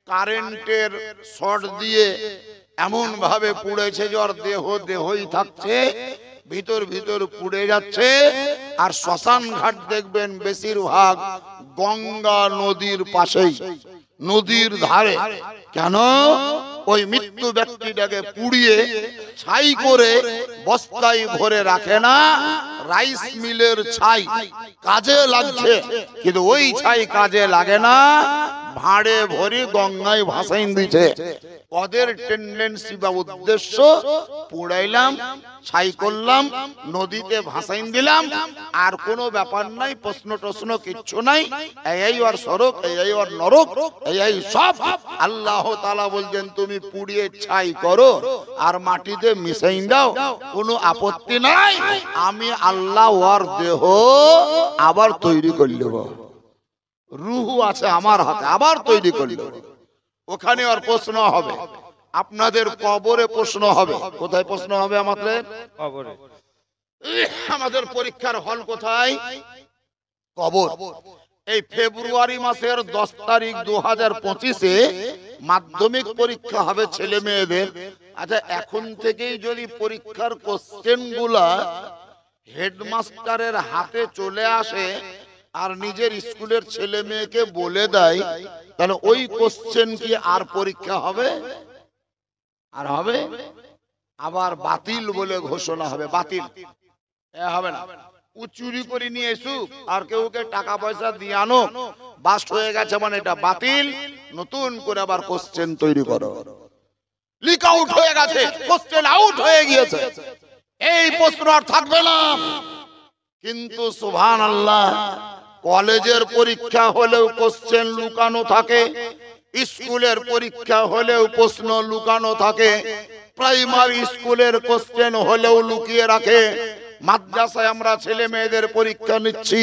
কারেন্টের শর্ট দিয়ে এমন ভাবে পুড়েছে যে ওর দেহই থাকছে, ভিতর ভিতর পুড়ে যাচ্ছে। আর শ্মশান ঘাট দেখবেন বেশিরভাগ গঙ্গা নদীর পাশেই, নদীর ধারে। কেন? ওই মৃত্যু ব্যক্তিটাকে পুড়িয়ে ছাই করে বস্তায় ভরে রাখে না, রাইস মিলের ছাই কাজে লাগছে, কিন্তু ওই ছাই কাজে লাগে না, ভাঁড়ে ভরে গঙ্গায় ভাসাইন দিচ্ছে। ওদের টেন্ডেন্সি বা উদ্দেশ্য, পুড়াইলাম, ছাই করলাম, নদীতে ভাসাইন দিলাম, আর কোনো ব্যাপার নাই, প্রশ্ন টশ্ন কিচ্ছু নাই, এই ওর স্বরূপ, এই ওর নরক, এই সব। আল্লাহ তাআলা বলছেন তুমি পুড়িয়ে ছাই করো আর মাটিতে মিশাইন দাও, কোনো আপত্তি নাই, আমি আল্লাহ ওর দেহ আবার তৈরি করে নেব। রূহ আছে আমার হাতে, আবার তৈরি করে নেব। ওখানে আর প্রশ্ন হবে, আপনাদের কবরে প্রশ্ন হবে। কোথায় প্রশ্ন হবে? আমাদের কবরে। আমাদের পরীক্ষার হল কোথায়? কবর। এই ফেব্রুয়ারি মাসের 10 তারিখ 2025-এ মাধ্যমিক পরীক্ষা হবে ছেলে মেয়েদের। আচ্ছা, এখন থেকেই যদি পরীক্ষার কোশ্চেন গুলা হেডমাস্টারের হাতে চলে আসে আর নিজের স্কুলের ছেলে মেয়েকে বলে দেয়, তাহলে ওই কোশ্চেন কি আর পরীক্ষা হবে? আর হবে? আবার বাতিল বলে ঘোষণা হবে, বাতিল হবে না। চুরি করে নিয়ে এসুক আর কেউকে টাকা পয়সা দিয়ে আনো, বাস্ট হয়ে গেছে মানে এটা বাতিল, নতুন করে আবার কোশ্চেন তৈরি করো। লিক আউট হয়ে গেছে, কোশ্চেন আউট হয়ে গিয়েছে, এই প্রশ্ন আর থাকবে না। কিন্তু সুবহানাল্লাহ, কলেজের পরীক্ষা হলেও কোশ্চেন লুকানো থাকে, স্কুলের পরীক্ষা হলেও প্রশ্ন লুকানো থাকে, প্রাইমারি স্কুলের কোশ্চেন হলেও লুকিয়ে রাখে, মাদ্রাসায় আমরা ছেলে মেয়েদের পরীক্ষা নিচ্ছি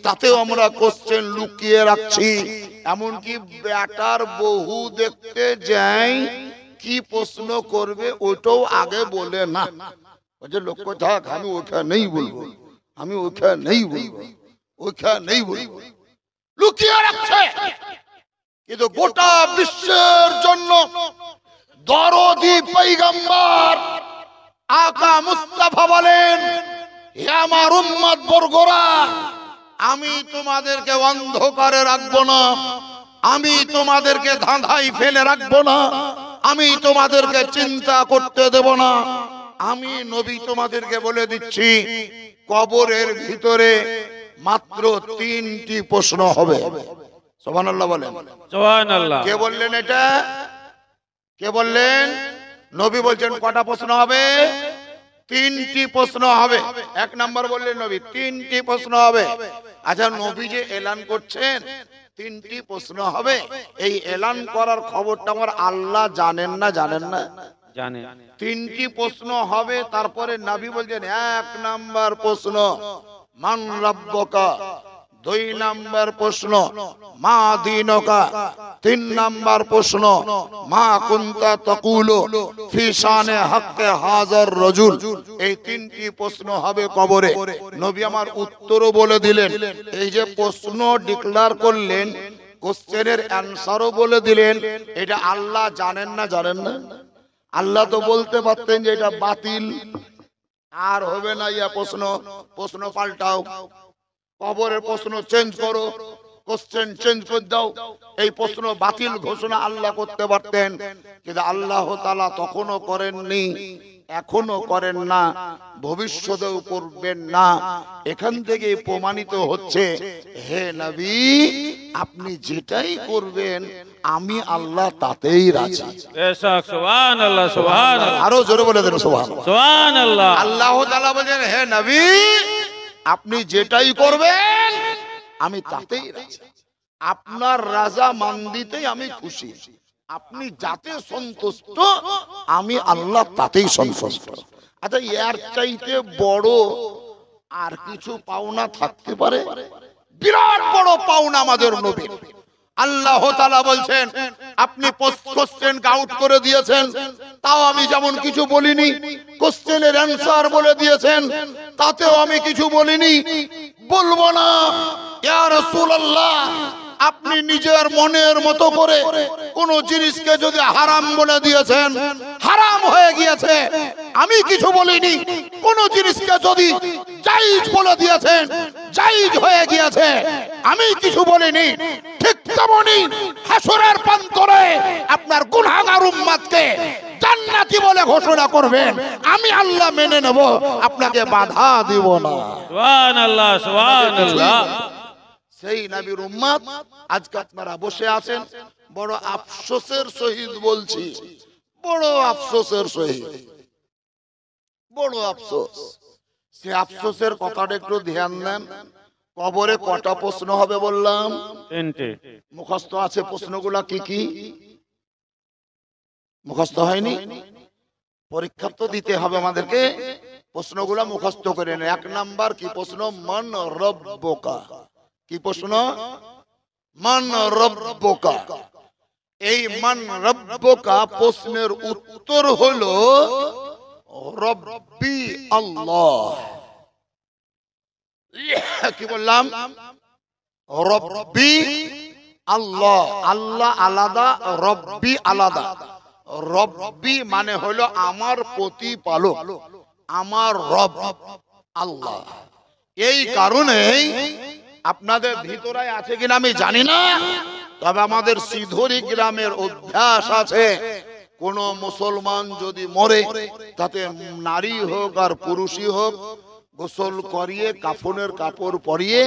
তাতেও আমরা কোশ্চেন লুকিয়ে রাখছি। এমনকি বেটার বহু দেখতে যাই, কি প্রশ্ন করবে ওটাও আগে বলে না, ওই যে লক্ষ্য থাক আমি ওখানেই বলবো, আমি ওখানেই বলবো, ওখানেই বলবো, লুকিয়ে রাখছে। কিন্তু গোটা বিশ্বের জন্য দরদি পয়গম্বর আকা মুস্তাফা বলেন, হে আমার উম্মত বর্গরা, আমি তোমাদেরকে অন্ধকারে রাখবো না, আমি তোমাদেরকে ধাঁধায় ফেলে রাখবো না, আমি তোমাদেরকে চিন্তা করতে দেব না। আমি নবী তোমাদেরকে বলে দিচ্ছি, কবরের ভিতরে মাত্র 3টি প্রশ্ন হবে। সুবহানাল্লাহ বলেন। সুবহানাল্লাহ। কে বললেন এটা? কে বললেন? নবী বলছেন কটা প্রশ্ন হবে? 3টি প্রশ্ন হবে। 1 নাম্বার বললেন নবী 3টি প্রশ্ন হবে। আচ্ছা, নবী যে এলান করছেন 3টি প্রশ্ন হবে, এই এলান করার খবরটা আমার আল্লাহ জানেন না? জানেন না? জানেন। 3টি প্রশ্ন হবে। তারপরে নবী বলছেন 1 নাম্বার প্রশ্ন মান রাব্বুকা, 2 নাম্বার প্রশ্ন মা দীনুকা, 3 নাম্বার প্রশ্ন মা কুনতা তাকুলু ফি শানে হাক্কে হাজার রাজুল। এই 3টি প্রশ্ন হবে কবরে। নবী আমার উত্তরও বলে দিলেন। এই যে প্রশ্ন ডিক্লেয়ার করলেন, কোশ্চেনের অ্যানসারও বলে দিলেন। এটা আল্লাহ জানেন না? জানেন না? আল্লাহ তো বলতে পারতেন যে এটা বাতিল, আর হবে না ইয়া প্রশ্ন, প্রশ্ন পাল্টাও, কবরের প্রশ্ন চেঞ্জ করো, কোশ্চেন চেঞ্জ করে দাও, এই প্রশ্ন বাতিল ঘোষণা আল্লাহ করতে পারতেন। কিন্তু আল্লাহ তাআলা তখনও করেননি, এখনো করেন না, ভবিষ্যতেও করবেন না। এখান থেকে প্রমাণিত হচ্ছে, হে নবী আপনি যেটাই করবেন আমি আল্লাহ তাতেই রাজি। সুবহানাল্লাহ, সুবহানাল্লাহ। আরো জোরে বলে দেন সুবহানাল্লাহ। সুবহানাল্লাহ। আল্লাহ তাআলা বলেন, হে নবী আপনি যেটাই করবেন আমি তাতেই রাজি, আপনার রাজা মান্দিতেই আমি খুশি, আপনি যাতে সন্তুষ্ট আমি আল্লাহ তাতেই সন্তুষ্ট। আচ্ছা, এর চাইতে বড় আর কিছু পাওনা থাকতে পারে? বিরাট বড় পাওনা আমাদের নবীর। আল্লাহ তাআলা বলছেন, আপনি কোশ্চেন আউট করে দিয়েছেন, তাও আমি যেমন কিছু বলিনি, কোশ্চেনের অ্যানসার বলে দিয়েছেন, তাতেও আমি কিছু বলিনি, বলবো না। ইয়া রাসূলুল্লাহ, আপনি নিজের মনের মতো করে কোন জিনিসকে যদি হারাম বলে দিয়েছেন, হারাম হয়ে গিয়েছে, আমি কিছু বলিনি। কোন জিনিসকে যদি জায়েজ বলে দিয়েছেন, জায়েজ হয়ে গিয়েছে, আমি কিছু বলিনি। ঠিক তেমনি হাসরের প্রান্তরে আপনার গুনাহগার উম্মতকে জান্নাতি বলে ঘোষণা করবেন, আমি আল্লাহ মেনে নেব, আপনাকে বাধা দিব না। সুবহানাল্লাহ, সুবহানাল্লাহ। সেই নবীর উম্মত আজকে আপনারা বসে আছেন, বড় আফসোসের সহিত বলছি, বড় আফসোসের সহিত, বড় আফসোস। সে আফসোসের কথাটা একটু ধ্যান দেন। কবরে কটা প্রশ্ন হবে বললাম? 3টে। মুখস্থ আছে প্রশ্নগুলা কি কি? মুখস্থ হয়নি? পরীক্ষা তো দিতে হবে আমাদেরকে, প্রশ্নগুলা মুখস্থ করে নেন। 1 নাম্বার কি প্রশ্ন? মান রব্বুকা। কি প্রশ্ন? মান রব্বুকা। এই মান রব্বুকা প্রশ্নের উত্তর হলো রব্বি আল্লাহ। কি বললাম? রব্বি আল্লাহ। আল্লাহ আলাদা, রব্বি আলাদা। রব্বি মানে হলো আমার প্রতিপালক, আমার রব আল্লাহ। এই কারণেই আপনাদের ভিতরে আছে কিনা আমি জানি না, তবে আমাদের সিধুরি গ্রামের অভ্যাস আছে, কোন মুসলমান যদি মরে, তাতে নারী হোক আর পুরুষই হোক, গোসল করিয়ে কাফনের কাপড় পরিয়ে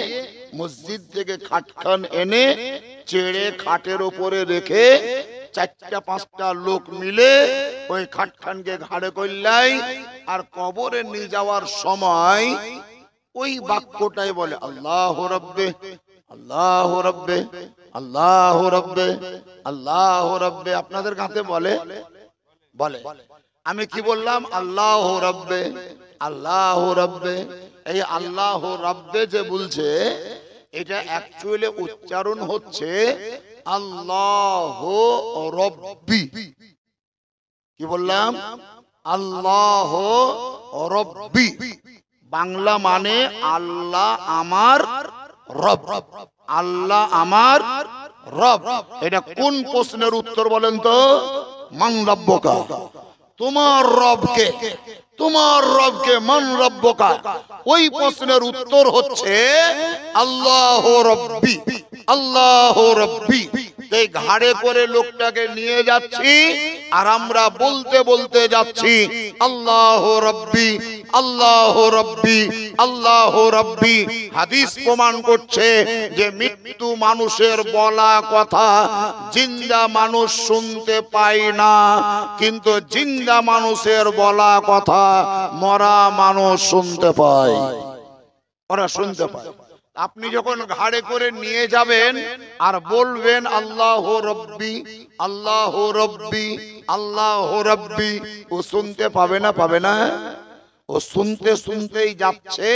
মসজিদ থেকে খাটখান এনে চেড়ে খাটের উপরে রেখে 4-5টা লোক মিলে ওই খাটখানকে ঘাড়ে করলাই, আর কবরে নিয়ে যাওয়ার সময় ওই বাক্যটাই বলে আল্লাহ রব্বে আল্লাহ রব্বে আল্লাহ রব্বে আল্লাহ রব্বে। আপনাদের কাছে বলে বলে আমি কি বললাম? আল্লাহ রব্বে আল্লাহ রব্বে। এই আল্লাহ রব্বে যে বলছে এটা অ্যাকচুয়ালি উচ্চারণ হচ্ছে আল্লাহ রব্বি। কি বললাম? আল্লাহ রব্বি। বাংলা মানে আল্লাহ আমার রব, আল্লাহ আমার রব। এটা কোন প্রশ্নের উত্তর বলেন তো? মান রব্বুকা, তোমার রবকে, তোমার রবকে মান রব্বুকা। ওই প্রশ্নের উত্তর হচ্ছে আল্লাহ রব্বি আল্লাহ রব্বি। এই ঘাড়ে করে লোকটাকে নিয়ে যাচ্ছি আর আমরা বলতে বলতে যাচ্ছি আল্লাহ রব্বি আল্লাহ রব্বি আল্লাহ রব্বি। হাদিস প্রমাণ করছে যে মৃত্যু মানুষের বলা কথা জিন্দা মানুষ শুনতে পায় না, কিন্তু জিন্দা মানুষের বলা কথা মরা মানুষ শুনতে পায়, ওরা শুনতে পায়। আপনি যখন ঘাড়ে করে নিয়ে যাবেন আর বলবেন আল্লাহ রব্বি আল্লাহ রব্বি আল্লাহ রব্বি, ও শুনতে পাবে না? পাবে না? ও শুনতে শুনতেই যাচ্ছে।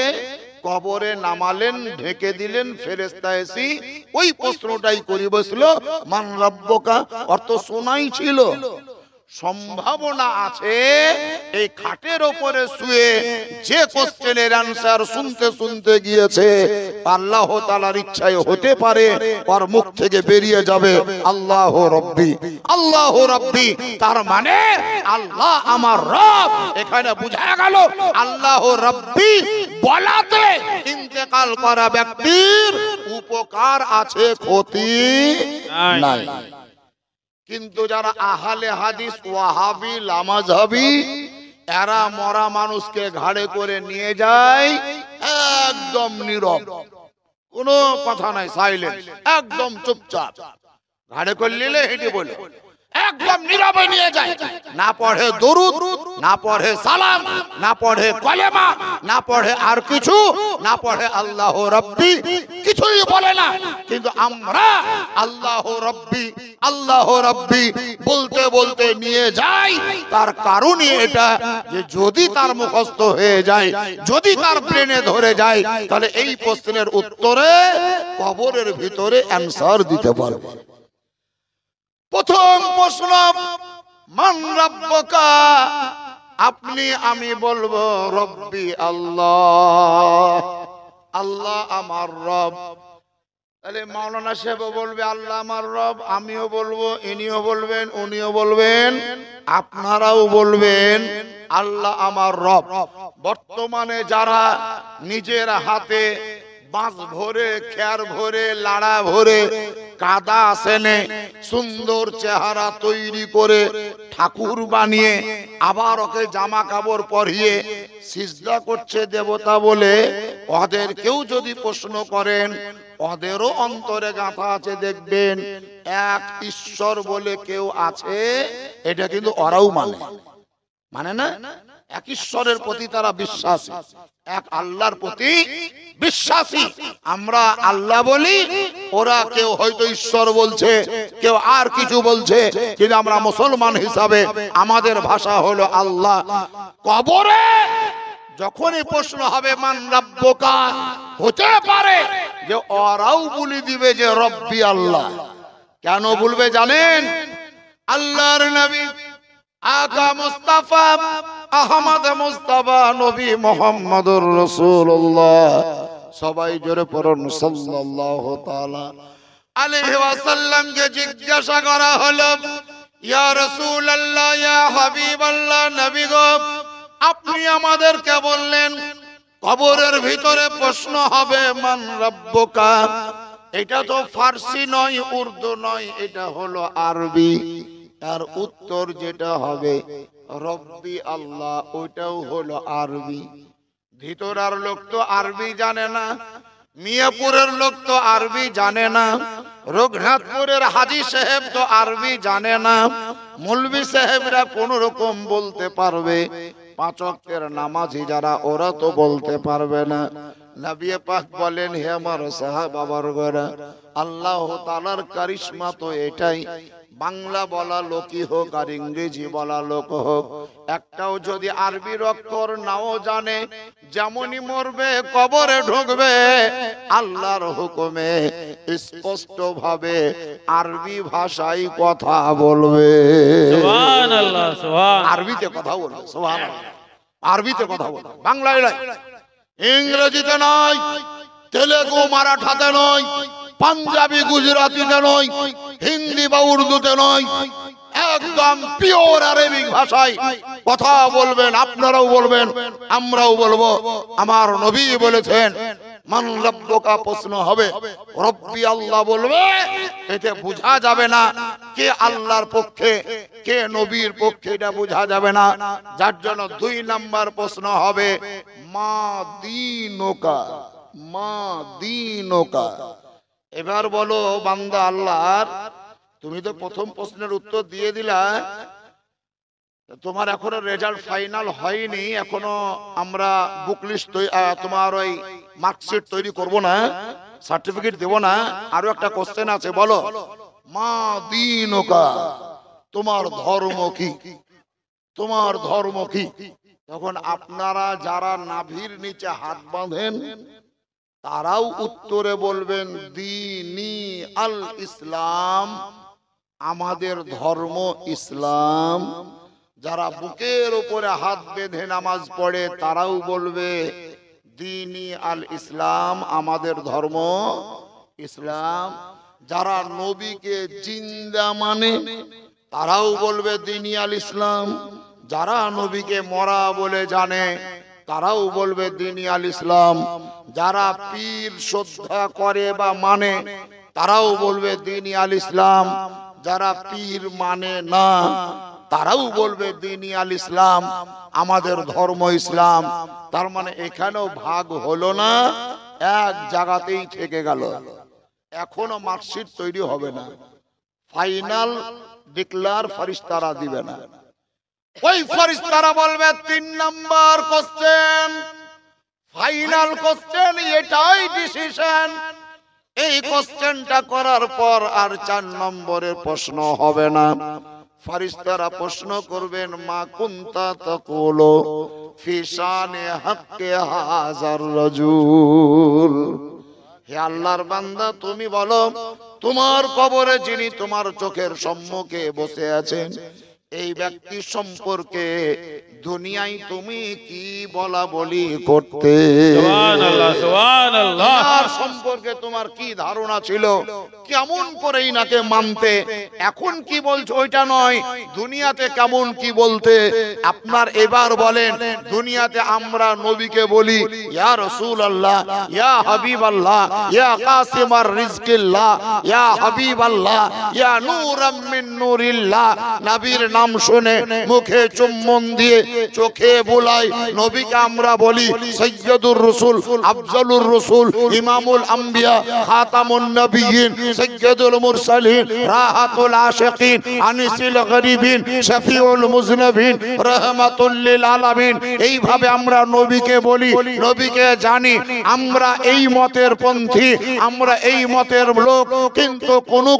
কবরে নামালেন, ঢেকে দিলেন, ফেরেশতা এসে ওই প্রশ্নটাই করি বসল মান রব্বুকা। অর্থ শোনাই ছিল। সম্ভাবনা আছে এই খাটের উপরে শুয়ে যে কোশ্চেনের অ্যানসার শুনতে শুনতে গিয়েছে আল্লাহ তাআলার ইচ্ছায় হতে পারে ওর মুখ থেকে বেরিয়ে যাবে আল্লাহ রব্বি আল্লাহ রব্বি। তার মানে আল্লাহ আমার রব। এখানে বোঝা গেল আল্লাহ রব্বি বলাতে ইন্তেকাল করা ব্যক্তির উপকার আছে, ক্ষতি নাই। কিন্তু যারা আহলে হাদিস ওয়াহাবি লামাযহাবি এরা মরা মানুষকে ঘাড়ে করে নিয়ে যায় একদম নীরব, কোনো কথা নাই, সাইলেন্ট, একদম চুপচাপ। ঘাড়ে করে নিলে হেঁটে বলে একদম নীরবে নিয়ে যায়। না পড়ে দরুদ, না পড়ে সালাম, না পড়ে কলেমা, না পড়ে আর কিছু, না পড়ে আল্লাহ রব্বি, কিছুই বলে না। কিন্তু আমরা আল্লাহ রব্বি আল্লাহ রব্বি বলতে বলতে নিয়ে যাই। তার কারণই এটা যে যদি তার মুখস্থ হয়ে যায়, যদি তার ব্রেনে ধরে যায়, তাহলে এই প্রশ্নের উত্তরে কবরের ভিতরে অ্যানসার দিতে পারবে। প্রথম প্রশ্ন মান রব্বুকা, আপনি আমি বলবো রব্বি আল্লাহ, আল্লাহ আমার রব। তাহলে মাওলানা সাহেব বলবে আল্লাহ আমার রব, আমিও বলবো, ইনিও বলবেন, উনিও বলবেন, আপনারাও বলবেন আল্লাহ আমার রব। বর্তমানে যারা নিজের হাতে বাঁশ ভরে, খেয়ার ভরে, লাড়া ভরে, কাদা সেনে সুন্দর চেহারা তৈরি করে ঠাকুর বানিয়ে আবার ওকে জামা কাপড় পরিয়ে সিজদা করছে দেবতা বলে, ওদের কেউ যদি প্রশ্ন করেন, ওদেরও অন্তরে গাঁথা আছে, দেখবেন এক ঈশ্বর বলে কেউ আছে। এটা কিন্তু ওরাও মানে না। এক ঈশ্বরের প্রতি তারা বিশ্বাসী, এক আল্লাহর প্রতি বিশ্বাসী। আমরা আল্লাহ বলি, ওরা কেউ হয়তো ঈশ্বর বলছে, কেউ আর কিছু বলছে, কিন্তু আমরা মুসলমান হিসাবে আমাদের ভাষা হলো আল্লাহ। কবরে যখনই প্রশ্ন হবে মান রব্বুকা, হতে পারে যে ওরাও বলে দিবে যে রব্বি আল্লাহ। কেন বলবে জানেন? আল্লাহর নবী আকা মুস্তাফা আহমদ মুস্তাফা নবী মুহাম্মদুর রাসূলুল্লাহ, সবাই জোরে পড়ুন সাল্লাল্লাহু তাআলা আলাইহি ওয়াসাল্লাম কে জিজ্ঞাসা করা হলো, ইয়া রাসূলুল্লাহ, ইয়া হাবিবাল্লাহ, নবী গো, আপনি আমাদেরকে বললেন কবরের ভিতরে প্রশ্ন হবে মান রব্বুকা। এটা তো ফার্সি নয়, উর্দু নয়, এটা হলো আরবি। আর উত্তর যেটা হবে রব্বি আল্লাহ, ওইটাও হলো আরবি। ভিতরার লোক তো আরবি জানে না, মিয়াপুরের লোক তো আরবি জানে না, রঘুনাথপুরের হাজী সাহেব তো আরবি জানে না, মৌলভী সাহেবরা কোন রকম বলতে পারবে, পাঁচ ওয়াক্তের নামাজি যারা ওরা তো বলতে পারবে না। নবী পাক বলেন, হে আমার সাহাবা বর্গরা, আল্লাহ তাআলার কারিশমা তো এটাই, বাংলা বলা লোকই হোক আর ইংরেজি বলা লোক হোক, একটাও যদি আরবির অক্ষর নাও জানে, যেমনই মরবে কবরে ঢুকবে আল্লাহর হুকুমে স্পষ্ট ভাবে আরবি ভাষায় কথা বলবে। সুবহানাল্লাহ, সুবহান। আরবিতে কথা বলবে, সুবহানাল্লাহ। আরবিতে কথা বলবে, বাংলায় নয়, ইংরেজিতে নয়, তেলেগু মারাঠাতে নয়, পাঞ্জাবি গুজরাটিতে নয়, হিন্দি বা উর্দুতে নয়, একদম পিওর আরবিক ভাষায় কথা বলবেন। আপনারাও বলবেন, আমরাও বলবো। আমার নবী বলেছেন, মান রব্বুকা প্রশ্ন হবে, রব্বি আল্লাহ বলবে, এতে বোঝা যাবে না কে আল্লাহর পক্ষে কে নবীর পক্ষে, এটা বোঝা যাবে না। যার জন্য 2 নাম্বার প্রশ্ন হবে, মা দীনুকা, মা দীনুকা। এবার বলো বান্দা আল্লাহর, তুমি তো প্রথম প্রশ্নের উত্তর দিয়ে দিলা, তোমার এখনো রেজাল্ট ফাইনাল হয়নি, এখনো আমরা বুক লিস্ট তোমার ওই মার্কশিট তৈরি করব না, সার্টিফিকেট দেব না। আরো একটা কোশ্চেন আছে, বলো মা দীনুকা, তোমার ধর্ম কি, তোমার ধর্ম কি? তখন আপনারা যারা নাভির নিচে হাত বাঁধেন তারাও উত্তরে বলবেন, দীনি আল ইসলাম, আমাদের ধর্ম ইসলাম। যারা বুকের উপরে হাত বেঁধে নামাজ পড়ে তারাও বলবে, দীনি আল ইসলাম, আমাদের ধর্ম ইসলাম। যারা নবীকে জিন্দা মানে তারাও বলবে দীনি আল ইসলাম। যারা নবীকে মরা বলে জানে তারাও বলবে দীনি আল ইসলাম। যারা পীর শ্রদ্ধা করে বা মানে তারাও বলবে দীনি আল ইসলাম। যারা পীর মানে না তারাও বলবে দীনি আল ইসলাম, আমাদের ধর্ম ইসলাম। তার মানে এখানেও ভাগ হলো না, এক জায়গাতেই থেকে গেল। এখনো মার্কশিট তৈরি হবে না, ফাইনাল ডিক্লার ফেরেশতারা দিবে না। ওই ফেরেশতারা বলবে 3 নাম্বার কোশ্চেন, ফাইনাল কোশ্চেন, এটাই ডিসিশন। এই কোশ্চেনটা করার পর আর 4 নম্বরের প্রশ্ন হবে না। ফেরেশতারা প্রশ্ন করবেন, মা কুনতা তাকুলু ফি শানে হাক্কে হাযার রাজুল। হে আল্লাহর বান্দা, তুমি বলো তোমার কবরে যিনি তোমার চোখের সম্মুখে বসে আছেন এই ব্যক্তি সম্পর্কে দুনিয়ায় তুমি কি বলা বলি করতে? সুবহানাল্লাহ, সুবহানাল্লাহ। তার সম্পর্কে তোমার কি ধারণা ছিল, কেমন করে ইনাকে মানতে? এখন কি বলছো ওইটা নয়, দুনিয়াতে কেমন কি বলতে আপনার। এবার বলেন, দুনিয়াতে আমরা নবীকে বলি ইয়া রাসূলুল্লাহ, ইয়া হাবিবাল্লাহ, ইয়া কাসিমার রিজকিল্লাহ, ইয়া হাবিবাল্লাহ, ইয়া নূরাম মিন নূরিল্লাহ। নবীর নাম শুনে মুখে চুম্বন দিয়ে চোখে বুলাই নবীকে আমরা বলি সাইয়্যিদুর রাসূল, আফজালুর রাসূল, ইমামুল আম্বিয়া, খাতামুন নবিয়্যিন, সাইয়্যিদুল মুরসালিন, রাহাতুল আশিকিন, আনিসুল গরিবিন, শফিউল মুজনিবিন, রাহমাতুল লিল আলামিন। এইভাবে আমরা নবীকে বলি, নবীকে জানি। আমরা এই মতের পন্থী, আমরা এই মতের লোক। কিন্তু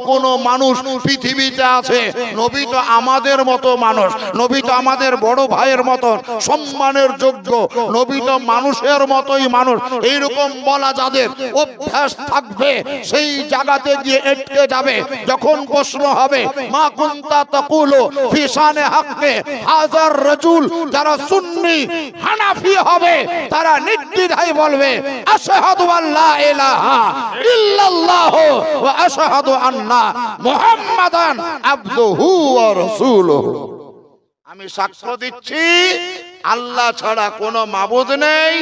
কোন মানুষ পৃথিবীতে আছে, নবী তো আমাদের মতো মানুষ, নবী তো আমাদের বড় ভাইয়ের মতো সম্মানের যোগ্য, নবী তো মানুষের মতোই মানুষ। এইরকম বলা যাদের অভ্যাস থাকবে সেই জায়গাতে গিয়ে আটকে যাবে। যখন প্রশ্ন হবে মা কুনতা তাকুলু ফি শানে হাক্কে হাযার রাজুল, যারা সুন্নি হানাফি হবে তারা নির্দ্বিধায় বলবে আশহাদু আল্লা ইলাহা ইল্লাল্লাহ ওয়া আশহাদু আন্না মুহাম্মাদান আবদুহু ওয়া রাসূলুহু। আমি সাক্ষ্য দিচ্ছি আল্লাহ ছাড়া কোনো মাবুদ নেই,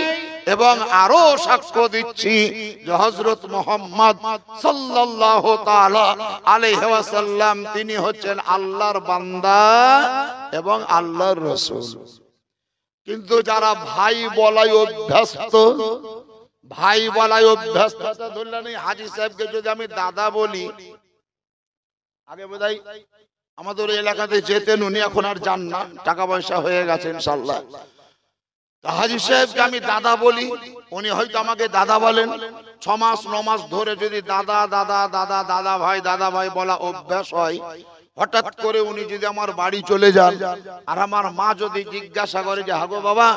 এবং আরো সাক্ষ্য দিচ্ছি যে হযরত মুহাম্মদ সাল্লাল্লাহু তাআলা আলাইহি ওয়াসাল্লাম তিনি হচ্ছেন আল্লাহর বান্দা এবং আল্লাহর রাসূল। কিন্তু যারা ভাই বলাই অভ্যস্ত, ভাই বলাই অভ্যস্ত, ধরলেন হাজী সাহেবকে যদি আমি দাদা বলি, আগে বোধহয় আমাদের এলাকাতে যেতেন উনি, এখন আর যান না, টাকা পয়সা হয়ে গেছে ইনশাআল্লাহ। হাজী সাহেবকে আমি দাদা বলি, উনি হয়তো আমাকে দাদা বলেন। 6 মাস 9 মাস ধরে যদি দাদা দাদা দাদা দাদা ভাই বলা অভ্যাস হয়, হঠাৎ করে উনি যদি আমার বাড়ি চলে যান, আর আমার মা যদি জিজ্ঞাসা করে যে হাগো বাবা,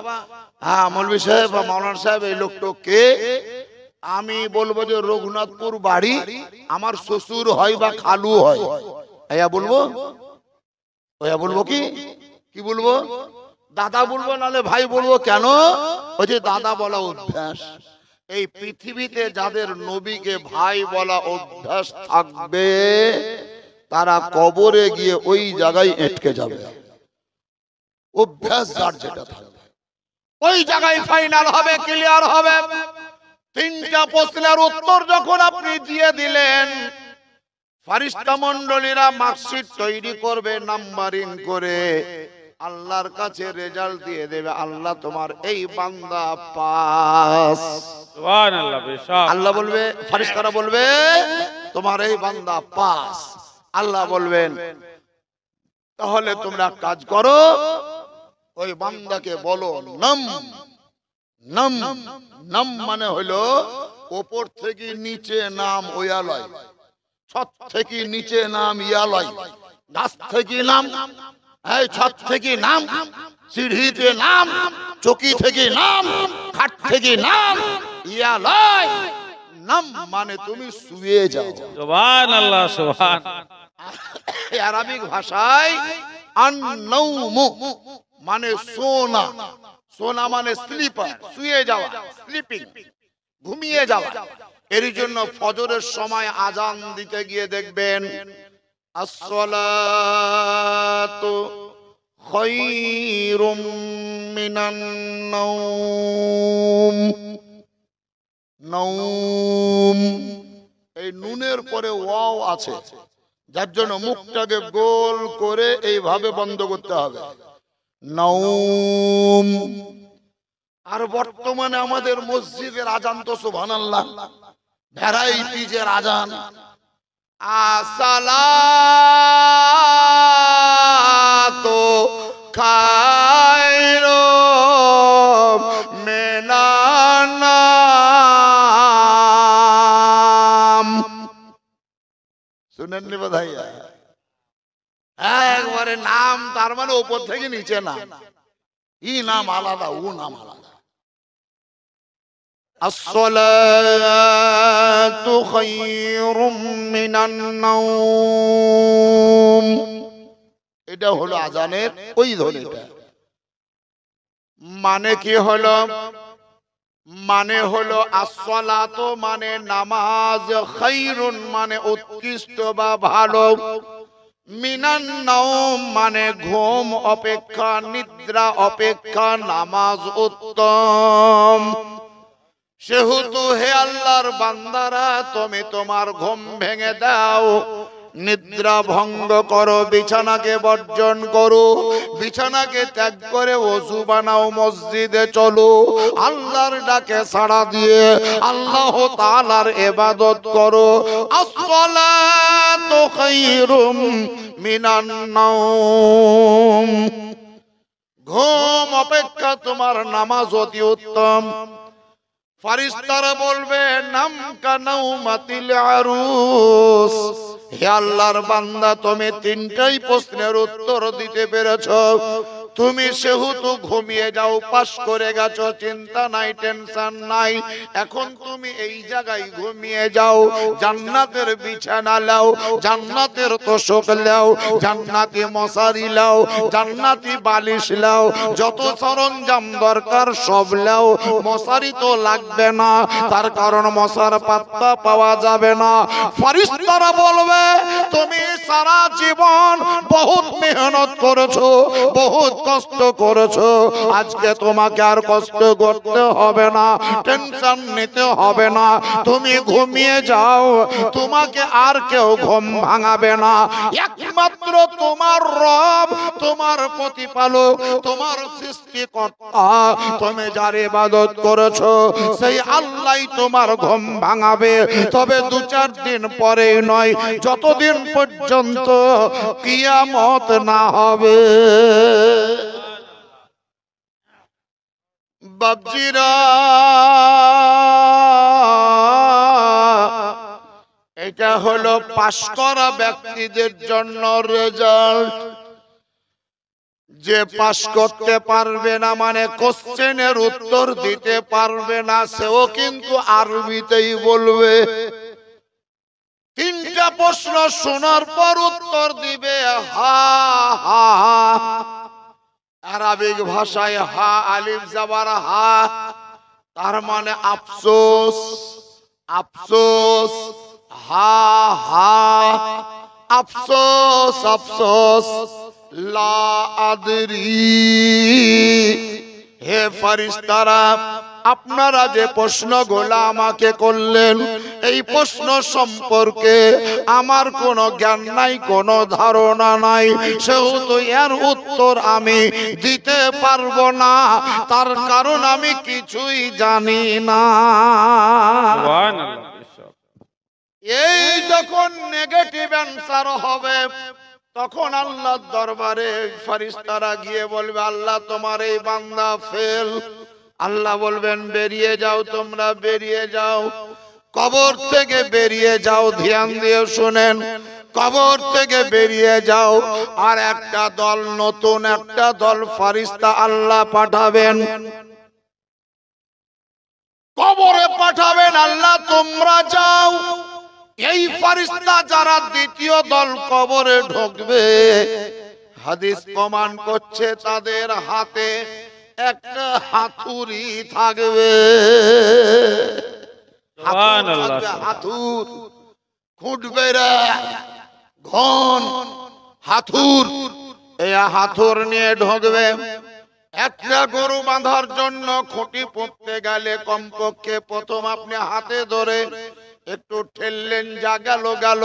হ্যাঁ মৌলভী সাহেব বা মাওলানা সাহেব এই লোকটা কে, আমি বলবো যে রঘুনাথপুর বাড়ি, আমার শ্বশুর হয় বা খালু হয়। এয়া বলবো, ওয়া বলবো কি বলবো? দাদা বলবো, নালে ভাই বলবো। কেন? ওই যে দাদা বলা অভ্যাস। এই পৃথিবীতে যাদের নবীকে ভাই বলা অভ্যাস থাকবে, তারা কবরে গিয়ে ওই জায়গায় আটকে যাবে। অভ্যাস যার যেটা থাকবে ওই জায়গায় ফাইনাল হবে, ক্লিয়ার হবে। 3টা প্রশ্নের উত্তর যখন আপনি দিয়ে দিলেন, ফারিস্তা মণ্ডলীরা মার্কশিট তৈরি করবে, নাম্বারিং করে আল্লাহর কাছে রেজাল্ট দিয়ে দেবে, আল্লাহ তোমার এই বান্দা পাস। সুবহানাল্লাহ। বেশক আল্লাহ বলবে, ফারিস্তারা বলবে তোমার এই বান্দা পাস। আল্লাহ বলবেন তাহলে তোমরা কাজ করো, ওই বান্দাকে বলো নাম। নাম নাম মানে হলো উপর থেকে নিচে নাম ওয়ালয়, ছত থেকে নিচে নাম ইয়ালয়, গাছ থেকে নাম, এই ছত থেকে নাম, সিঁড়িতে নাম, চকি থেকে নাম, খাট থেকে নাম, ইয়ালয়। নাম মানে তুমি শুয়ে যাও। সুবহানাল্লাহ। সুবহান। আরবিক ভাষায় আন-নাওমু মানে সোনা, সোনা মানে স্লিপার, শুয়ে যাওয়া, স্লিপিং, ঘুমিয়ে যাওয়া। এর জন্য ফজরের সময় আজান দিতে গিয়ে দেখবেন আসসালাতু খায়রুম মিনান নাওম। নাওম এই নুনের পরে ওয়াও আছে, যার জন্য মুখটাকে গোল করে এইভাবে বন্ধ করতে হবে। নাওম। আর বর্তমানে আমাদের মসজিদের আজান তো সুবহানাল্লাহ, ভ্যারাইটিজের আজান। আসসালাতু খায়রুম মিনান নাওম। শুনেননি বোধহয়? একবারে নাম, তার মানে উপর থেকে নিচে না, ই নাম আলাদা, ও নাম আলাদা। আসসালাতু খায়রুম মিনান নাওম, এটা হলো আজানের ওই ধ্বনিটা। মানে কি হলো? মানে হলো আসসালাতু মানে নামাজ, খায়রুন মানে উৎকৃষ্ট বা ভালো, মিনান নাওম মানে ঘুম অপেক্ষা, নিদ্রা অপেক্ষা নামাজ উত্তম। সেহেতু হে আল্লাহর বান্দারা, তুমি তোমার ঘুম ভেঙে দাও, নিদ্রা ভঙ্গ করো, বিছানাকে বর্জন করো, বিছানাকে ত্যাগ করে ওযু বানাও, মসজিদে চলো, আল্লাহর ডাকে সাড়া দিয়ে আল্লাহ তাআলার ইবাদত করো। আসসালাতু খায়রুম মিনান নাওম, ঘুম অপেক্ষা তোমার নামাজ অতি উত্তম। ফারিস্তারা বলবে নাম কানাউমাতিল আরুস, হে আল্লাহর বান্দা, তুমি 3টাই প্রশ্নের উত্তর দিতে পেরেছো। তুমি সেহেতু ঘুমিয়ে যাও, পাস করে গেছো, চিন্তা নাই, টেনশন নাই। এখন তুমি এই জায়গায় ঘুমিয়ে যাও, জান্নাতের বিছানা লাও, জান্নাতের তোশক লাও, জান্নাতি মশারি লাও, জান্নাতি বালিশ লাও, যত সরঞ্জাম দরকার সব লাও। মশারি তো লাগবে না, তার কারণ মশার পাত্তা পাওয়া যাবে না। ফেরেশতারা বলবে তুমি সারা জীবন বহুত মেহনত করেছো, বহুত কষ্ট করেছো, আজকে তোমাকে আর কষ্ট করতে হবে না, টেনশন নিতে হবে না, তুমি ঘুমিয়ে যাও, তোমাকে আর কেউ ঘুম ভাঙাবে না। একমাত্র তোমার রব, তোমার প্রতিপালক, তোমার সৃষ্টিকর্তা, তুমি যার ইবাদত করেছো সেই আল্লাহই তোমার ঘুম ভাঙাবে। তবে 2-4 দিন পরেই নয়, যতদিন পর্যন্ত কিয়ামত না হবে। বাবজিরা, এটা হলো পাশ করা ব্যক্তিদের জন্য রেজাল্ট। যে পাশ করতে পারবে না মানে কোশ্চেনের উত্তর দিতে পারবে না, সেও কিন্তু আরবিতেই বলবে। তিনটা প্রশ্ন শোনার পর উত্তর দিবে হা হা হা। আরবিক ভাষায় হা আলিফ জাবার হা, তার মানে আফসোস আফসোস, হা হা আফসোস আফসোস, লা আদরি। হে ফেরেশতারা, আপনারা যে প্রশ্নগুলো আমাকে করলেন, এই প্রশ্ন সম্পর্কে আমার কোনো জ্ঞান নাই, কোনো ধারণা নাই, সেহেতু এর উত্তর আমি দিতে পারবো না, তার কারণ আমি কিছুই জানি না। এই যখন নেগেটিভ অ্যান্সার হবে, তখন আল্লাহর দরবারে ফেরেশতারা গিয়ে বলবে, আল্লাহ তোমার এই বান্দা ফেল। আল্লাহ বলবেন বেরিয়ে যাও, তোমরা বেরিয়ে যাও, কবর থেকে বেরিয়ে যাও। ধ্যান দিয়ে শুনেন, কবর থেকে বেরিয়ে যাও। আর একটা দল, নতুন একটা দল ফেরেশতা আল্লাহ পাঠাবেন, কবরে পাঠাবেন। আল্লাহ তোমরা যাও। এই ফেরেশতা যারা দ্বিতীয় দল কবরে ঢুকবে, হাদিস প্রমাণ করছে তাদের হাতে একটা হাতুড়ি থাকবে। হাতুর খুঁটবে রে, ঘন হাতুর। এই হাতুর নিয়ে ঢুকবে। একটা গরু বাঁধার জন্য খুঁটি পুঁততে গেলে কমপক্ষে প্রথম আপনি হাতে ধরে একটু ঠেললেন, যা গেল গেল,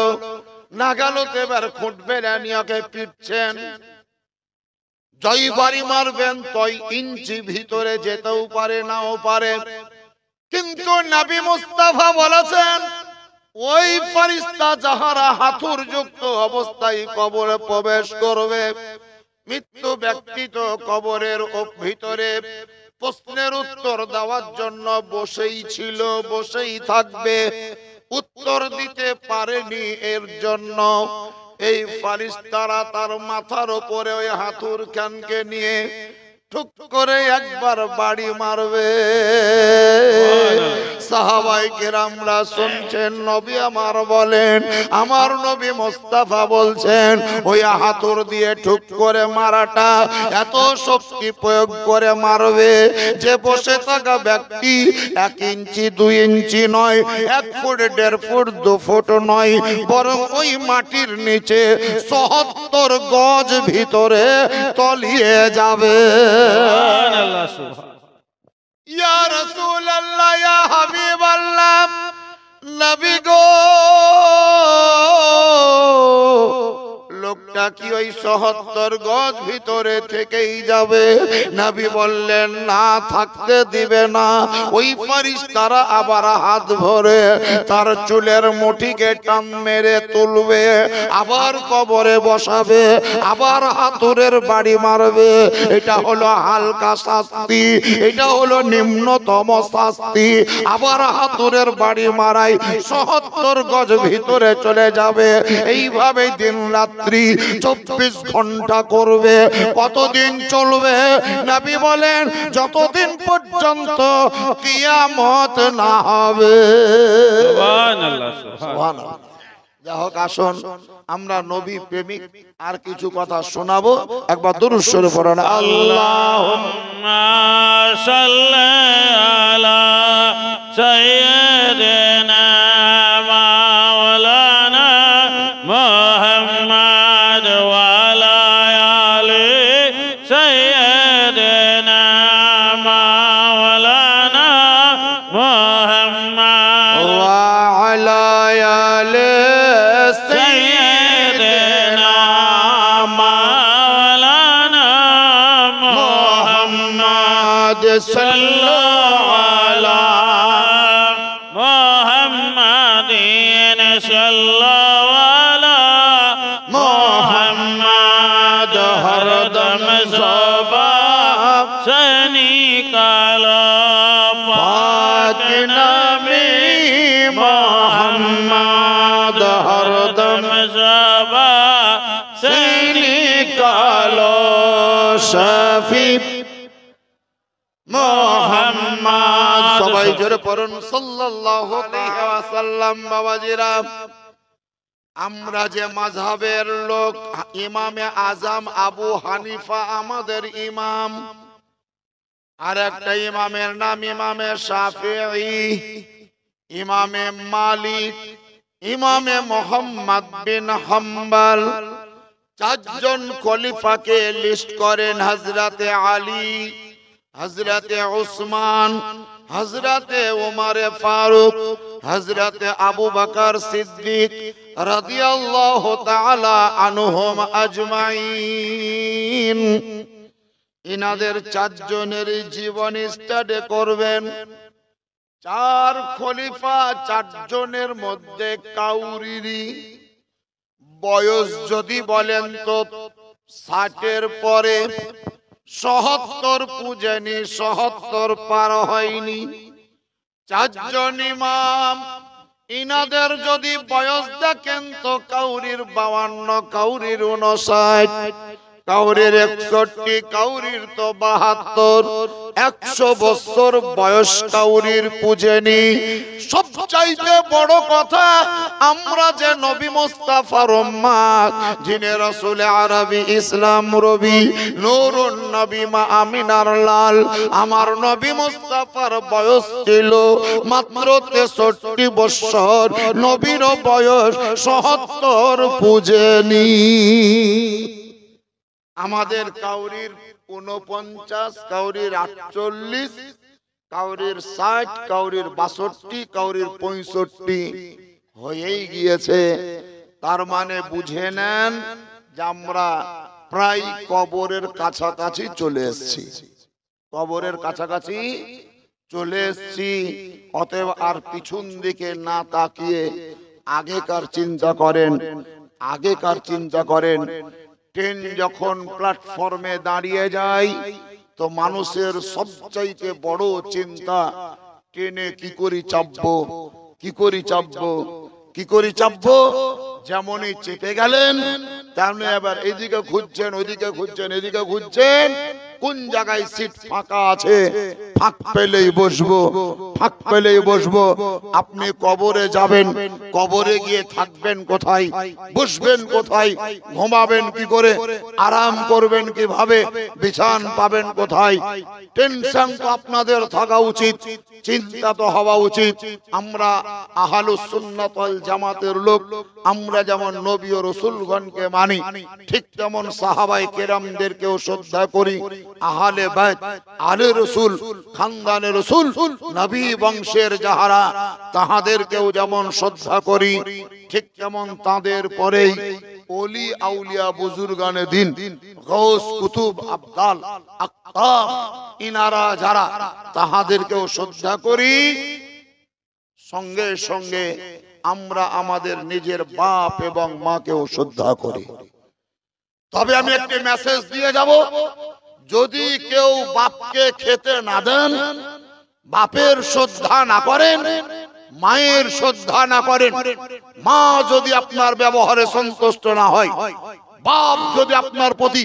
না গেল তো এবার খুঁটবে নিয়ে পিটছেন। জয় বাড়ি মারবেন, তই ইঞ্চি ভিতরে যেতেও পারে, নাও পারে। কিন্তু নবী মুস্তাফা বলেছেন, ওই ফেরেশতা যাহারা হাতুর যুক্ত অবস্থায় কবরে প্রবেশ করবে, মৃত্যু ব্যক্তি তো কবরের ভিতরে প্রশ্নের উত্তর দেওয়ার জন্য বসেই ছিল, বসেই থাকবে, উত্তর দিতে পারেনি। এর জন্য এই ফেরেশতারা তার মাথার উপরে ওই হাতুর খানকে নিয়ে ঠুক করে একবার বাড়ি মারবে। সাহাবায়ে কেরামরা শুনছেন, নবী আমার বলেন, আমার নবী মুস্তাফা বলছেন, ওই হাতুর দিয়ে ঠুক করে মারাটা এত শক্তি প্রয়োগ করে মারবে যে বসে থাকা ব্যক্তি 1 ইঞ্চি 2 ইঞ্চি নয়, 1 ফুট 1.5 ফুট 2 ফুট নয়, বরং ওই মাটির নিচে ৭০ গজ ভিতরে তলিয়ে যাবে। ইয়া রাসূলুল্লাহ, ইয়া হাবিবাল্লাহ, নবী গো, লোকটা কি ওই ৭০ গজ ভিতরে থেকেই যাবে? নবী বললেন, না, থাকতে দিবে না। ওই ফেরেশতারা আবার হাত ভরে তার চুলের মুঠিকে টান মেরে তুলবে, আবার কবরে বসাবে, আবার হাতুড়ের বাড়ি মারবে। এটা হলো হালকা শাস্তি, এটা হলো নিম্নতম শাস্তি। আবার হাতুড়ের বাড়ি মারাই ৭০ গজ ভিতরে চলে যাবে। এইভাবে দিন রাত্রি 24 ঘন্টা করবে। কতদিন চলবে? নবী বলেন, যতদিন পর্যন্ত কিয়ামত না হবে। সুবহানাল্লাহ, সুবহানাল্লাহ। যাই হোক, আসুন আমরা নবী প্রেমিক আর কিছু কথা শোনাবো। একবার দুরূদ শরীফ পড়ুন। আল্লাহুম্মা সাল্লি আলা সাইয়্যিদিনা মাওলানা মুহাম্মদ ওয়া আলা আলি সাইয়্যিদিনা মাওলানা মুহাম্মদ ওয়া আলা আলি সাইয়্যিদিনা মাওলানা মুহাম্মদ সাল্লাল্লাহু আলা মুহাম্মাদিন সাল্লাল্লাহু আলা মুহাম্মদ হরদম সবা সনি কালা সাবা সেনি কালো শফি মোহাম্মদ। সবাই জোরে পড়ুন সাল্লাল্লাহু আলাইহি ওয়াসাল্লাম। বাবাজিরা, আমরা যে মাযহাবের লোক, ইমামে আজম আবু হানিফা আমাদের ইমাম, আর একটা ইমামের নাম ইমামে শাফিঈ, ইমামে মালিক, ইমামে মুহাম্মদ বিন হাম্বল। চারজন খলিফাকে লিস্ট করেন হযরতে আলী, হযরতে উসমান, হযরতে ওমর ফারুক, হযরতে আবু বকর সিদ্দিক রাদিয়াল্লাহু তাআলা আনহুম আজমাইন। ইনাদের চারজনের জীবন স্টাডি করবেন। চার খলিফা, চারজনের মধ্যে কাউরিরই বয়স যদি বলেন তো 60-এর পরে, ৭০ পূজেনি, ৭০ পার হয়নি। চারজন ইমাম, ইনাদের যদি বয়স দেখেন তো কাউরির 52, কাউরির 59, কাউরির 61, কাউরির তো 72, 100 বছর বয়স কাউরির পূজেনি। সবচাইতে বড় কথা, আমরা যে নবী মুস্তাফার উম্মত, যিনি রাসূল আরবি ইসলাম রবি নূরুন নবী মা আমিনার লাল, আমার নবী মুস্তাফার বয়স ছিল মাত্র 63 বছর, নবীর বয়স ৭০ পূজেনি। আমাদের কাউরির 49, কাউরির 48, কাউরির 60, কাউরির 62, কাউরির 65 হয়েই গিয়েছে। তার মানে বুঝে নেন যে আমরা প্রায় কবরের কাছাকাছি চলে এসেছি, কবরের কাছাকাছি চলে এসেছি। অতএব আর পিছন দিকে না তাকিয়ে আগেকার চিন্তা করেন, আগেকার চিন্তা করেন। ট্রেন যখন প্ল্যাটফর্মে দাঁড়িয়ে যায় তো মানুষের সবচাইতে বড় চিন্তা, ট্রেনে কি করে চাপবো, কি করে চাপবো, কি করে চাপবো। যেমনই চেপে গেলেন তেমনি এবার এদিকে খুঁজছেন, ওইদিকে খুঁজছেন, এদিকে খুঁজছেন, কোন জায়গায় সিট ফাঁকা আছে, ফাঁক পেলেই বসবো, ফাঁক পেলেই বসবো। আপনি কবরে যাবেন, কবরে গিয়ে থাকবেন কোথায়, বসবেন কোথায়, ঘুমাবেন কি করে, আরাম করবেন কিভাবে, বিছান পাবেন কোথায়। টেনশন তো আপনাদের থাকা উচিত, চিন্তা তো হওয়া উচিত। আমরা আহলুস সুন্নাত ওয়াল জামাতের লোক, আমরা যেমন নবী ও রাসূলগণকে মানি, ঠিক তেমন সাহাবায়ে কেরামদেরকেও শ্রদ্ধা করি। আহলে বাইত, আহলে রাসূল, খানদানে রাসূল, নবী বংশের যাহারা, তাহাদেরকেও যেমন শ্রদ্ধা করি, ঠিক তেমন তাদের পরেই ওলি আউলিয়া বুজুর্গানে দিন, গাউস কুতুব আবদাল আকতাব, ইনারা যারা, তাহাদেরকেও শ্রদ্ধা করি। সঙ্গে সঙ্গে আমরা আমাদের নিজের বাপ এবং মাকেও শ্রদ্ধা করি। তবে আমি একটি মেসেজ দিয়ে যাব, যদি কেউ বাপকে খেতে না দেন, বাপের শ্রদ্ধা না করেন, মায়ের শ্রদ্ধা না করেন, মা যদি আপনার ব্যবহারে সন্তুষ্ট না হয়, বাপ যদি আপনার প্রতি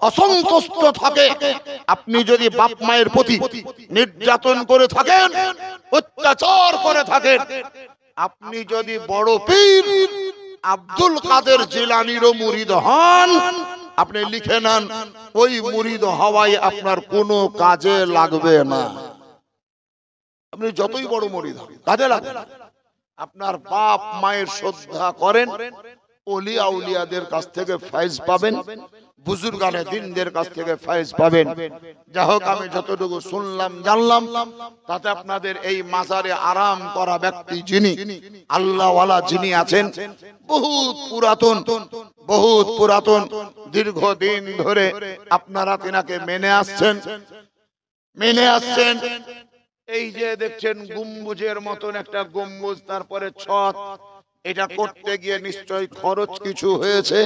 অসন্তুষ্ট থাকে, আপনি যদি বাপ মায়ের প্রতি নির্যাতন করে থাকেন, অত্যাচার করে থাকেন, আপনি যদি বড় পীর আব্দুল কাদের জিলানীর মুরিদ হন, আপনি লিখে নেন, ওই মুরিদ হওয়ায় আপনার কোনো কাজে লাগবে না। আপনি যতই বড় মুরিদ হন, কাজে লাগবে না। আপনার বাপ মায়ের শ্রদ্ধা করেন, ওলি আউলিয়াদের কাছ থেকে ফায়েজ পাবেন, বুজুর্গানে দ্বীনদের কাছ থেকে ফায়েজ পাবেন। যাই হোক, আমি যতটুকু শুনলাম জানলাম, তাতে আপনাদের এই মাজারে আরাম করা ব্যক্তি যিনি, আল্লাহওয়ালা যিনি আছেন, বহুত পুরাতন, বহুত পুরাতন, দীর্ঘদিন ধরে আপনারা তিনাকে মেনে আসছেন, মেনে আসছেন। এই যে দেখছেন গম্বুজের মতন একটা গম্বুজ, তারপরে ছত, এটা করতে গিয়ে নিশ্চয়ই খরচ কিছু হয়েছে,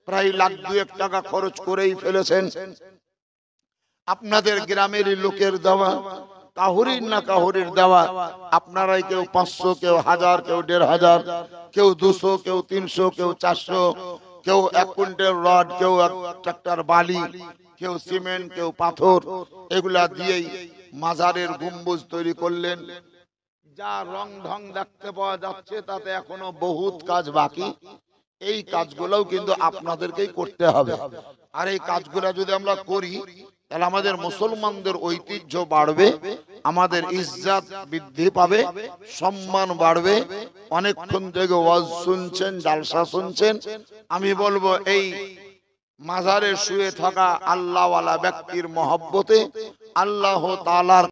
প্রায় $1,02 টাকা খরচ করেই ফেলেছেন। আপনাদের গ্রামের লোকের দেওয়া, কাহুরির না কাহুরির দেওয়া। আপনারাই কেউ 500, কেউ 1000, কেউ 1500, কেউ 200, কেউ 300, কেউ 400, কেউ 1 কুইন্টাল রড, কেউ 1 ট্রাক্টর বালি, কেউ সিমেন্ট, কেউ পাথর, এগুলা দিয়েই মাজারের গম্বুজ তৈরি করলেন। যা রং ঢং দেখতে পাওয়া যাচ্ছে তাতে এখনো বহুত কাজ বাকি। এই কাজগুলোও কিন্তু আপনাদেরকেই করতে হবে। আর এই কাজগুলো যদি আমরা করি তাহলে আমাদের মুসলমানদের ঐতিহ্য বাড়বে, আমাদের ইজ্জত বৃদ্ধি পাবে, সম্মান বাড়বে। অনেকক্ষণ থেকে ওয়াজ শুনছেন, জালসা শুনছেন। আমি বলবো এই মাজারে শুয়ে থাকা আল্লাহওয়ালা ব্যক্তির মহব্বতে, আল্লাহ তাআলার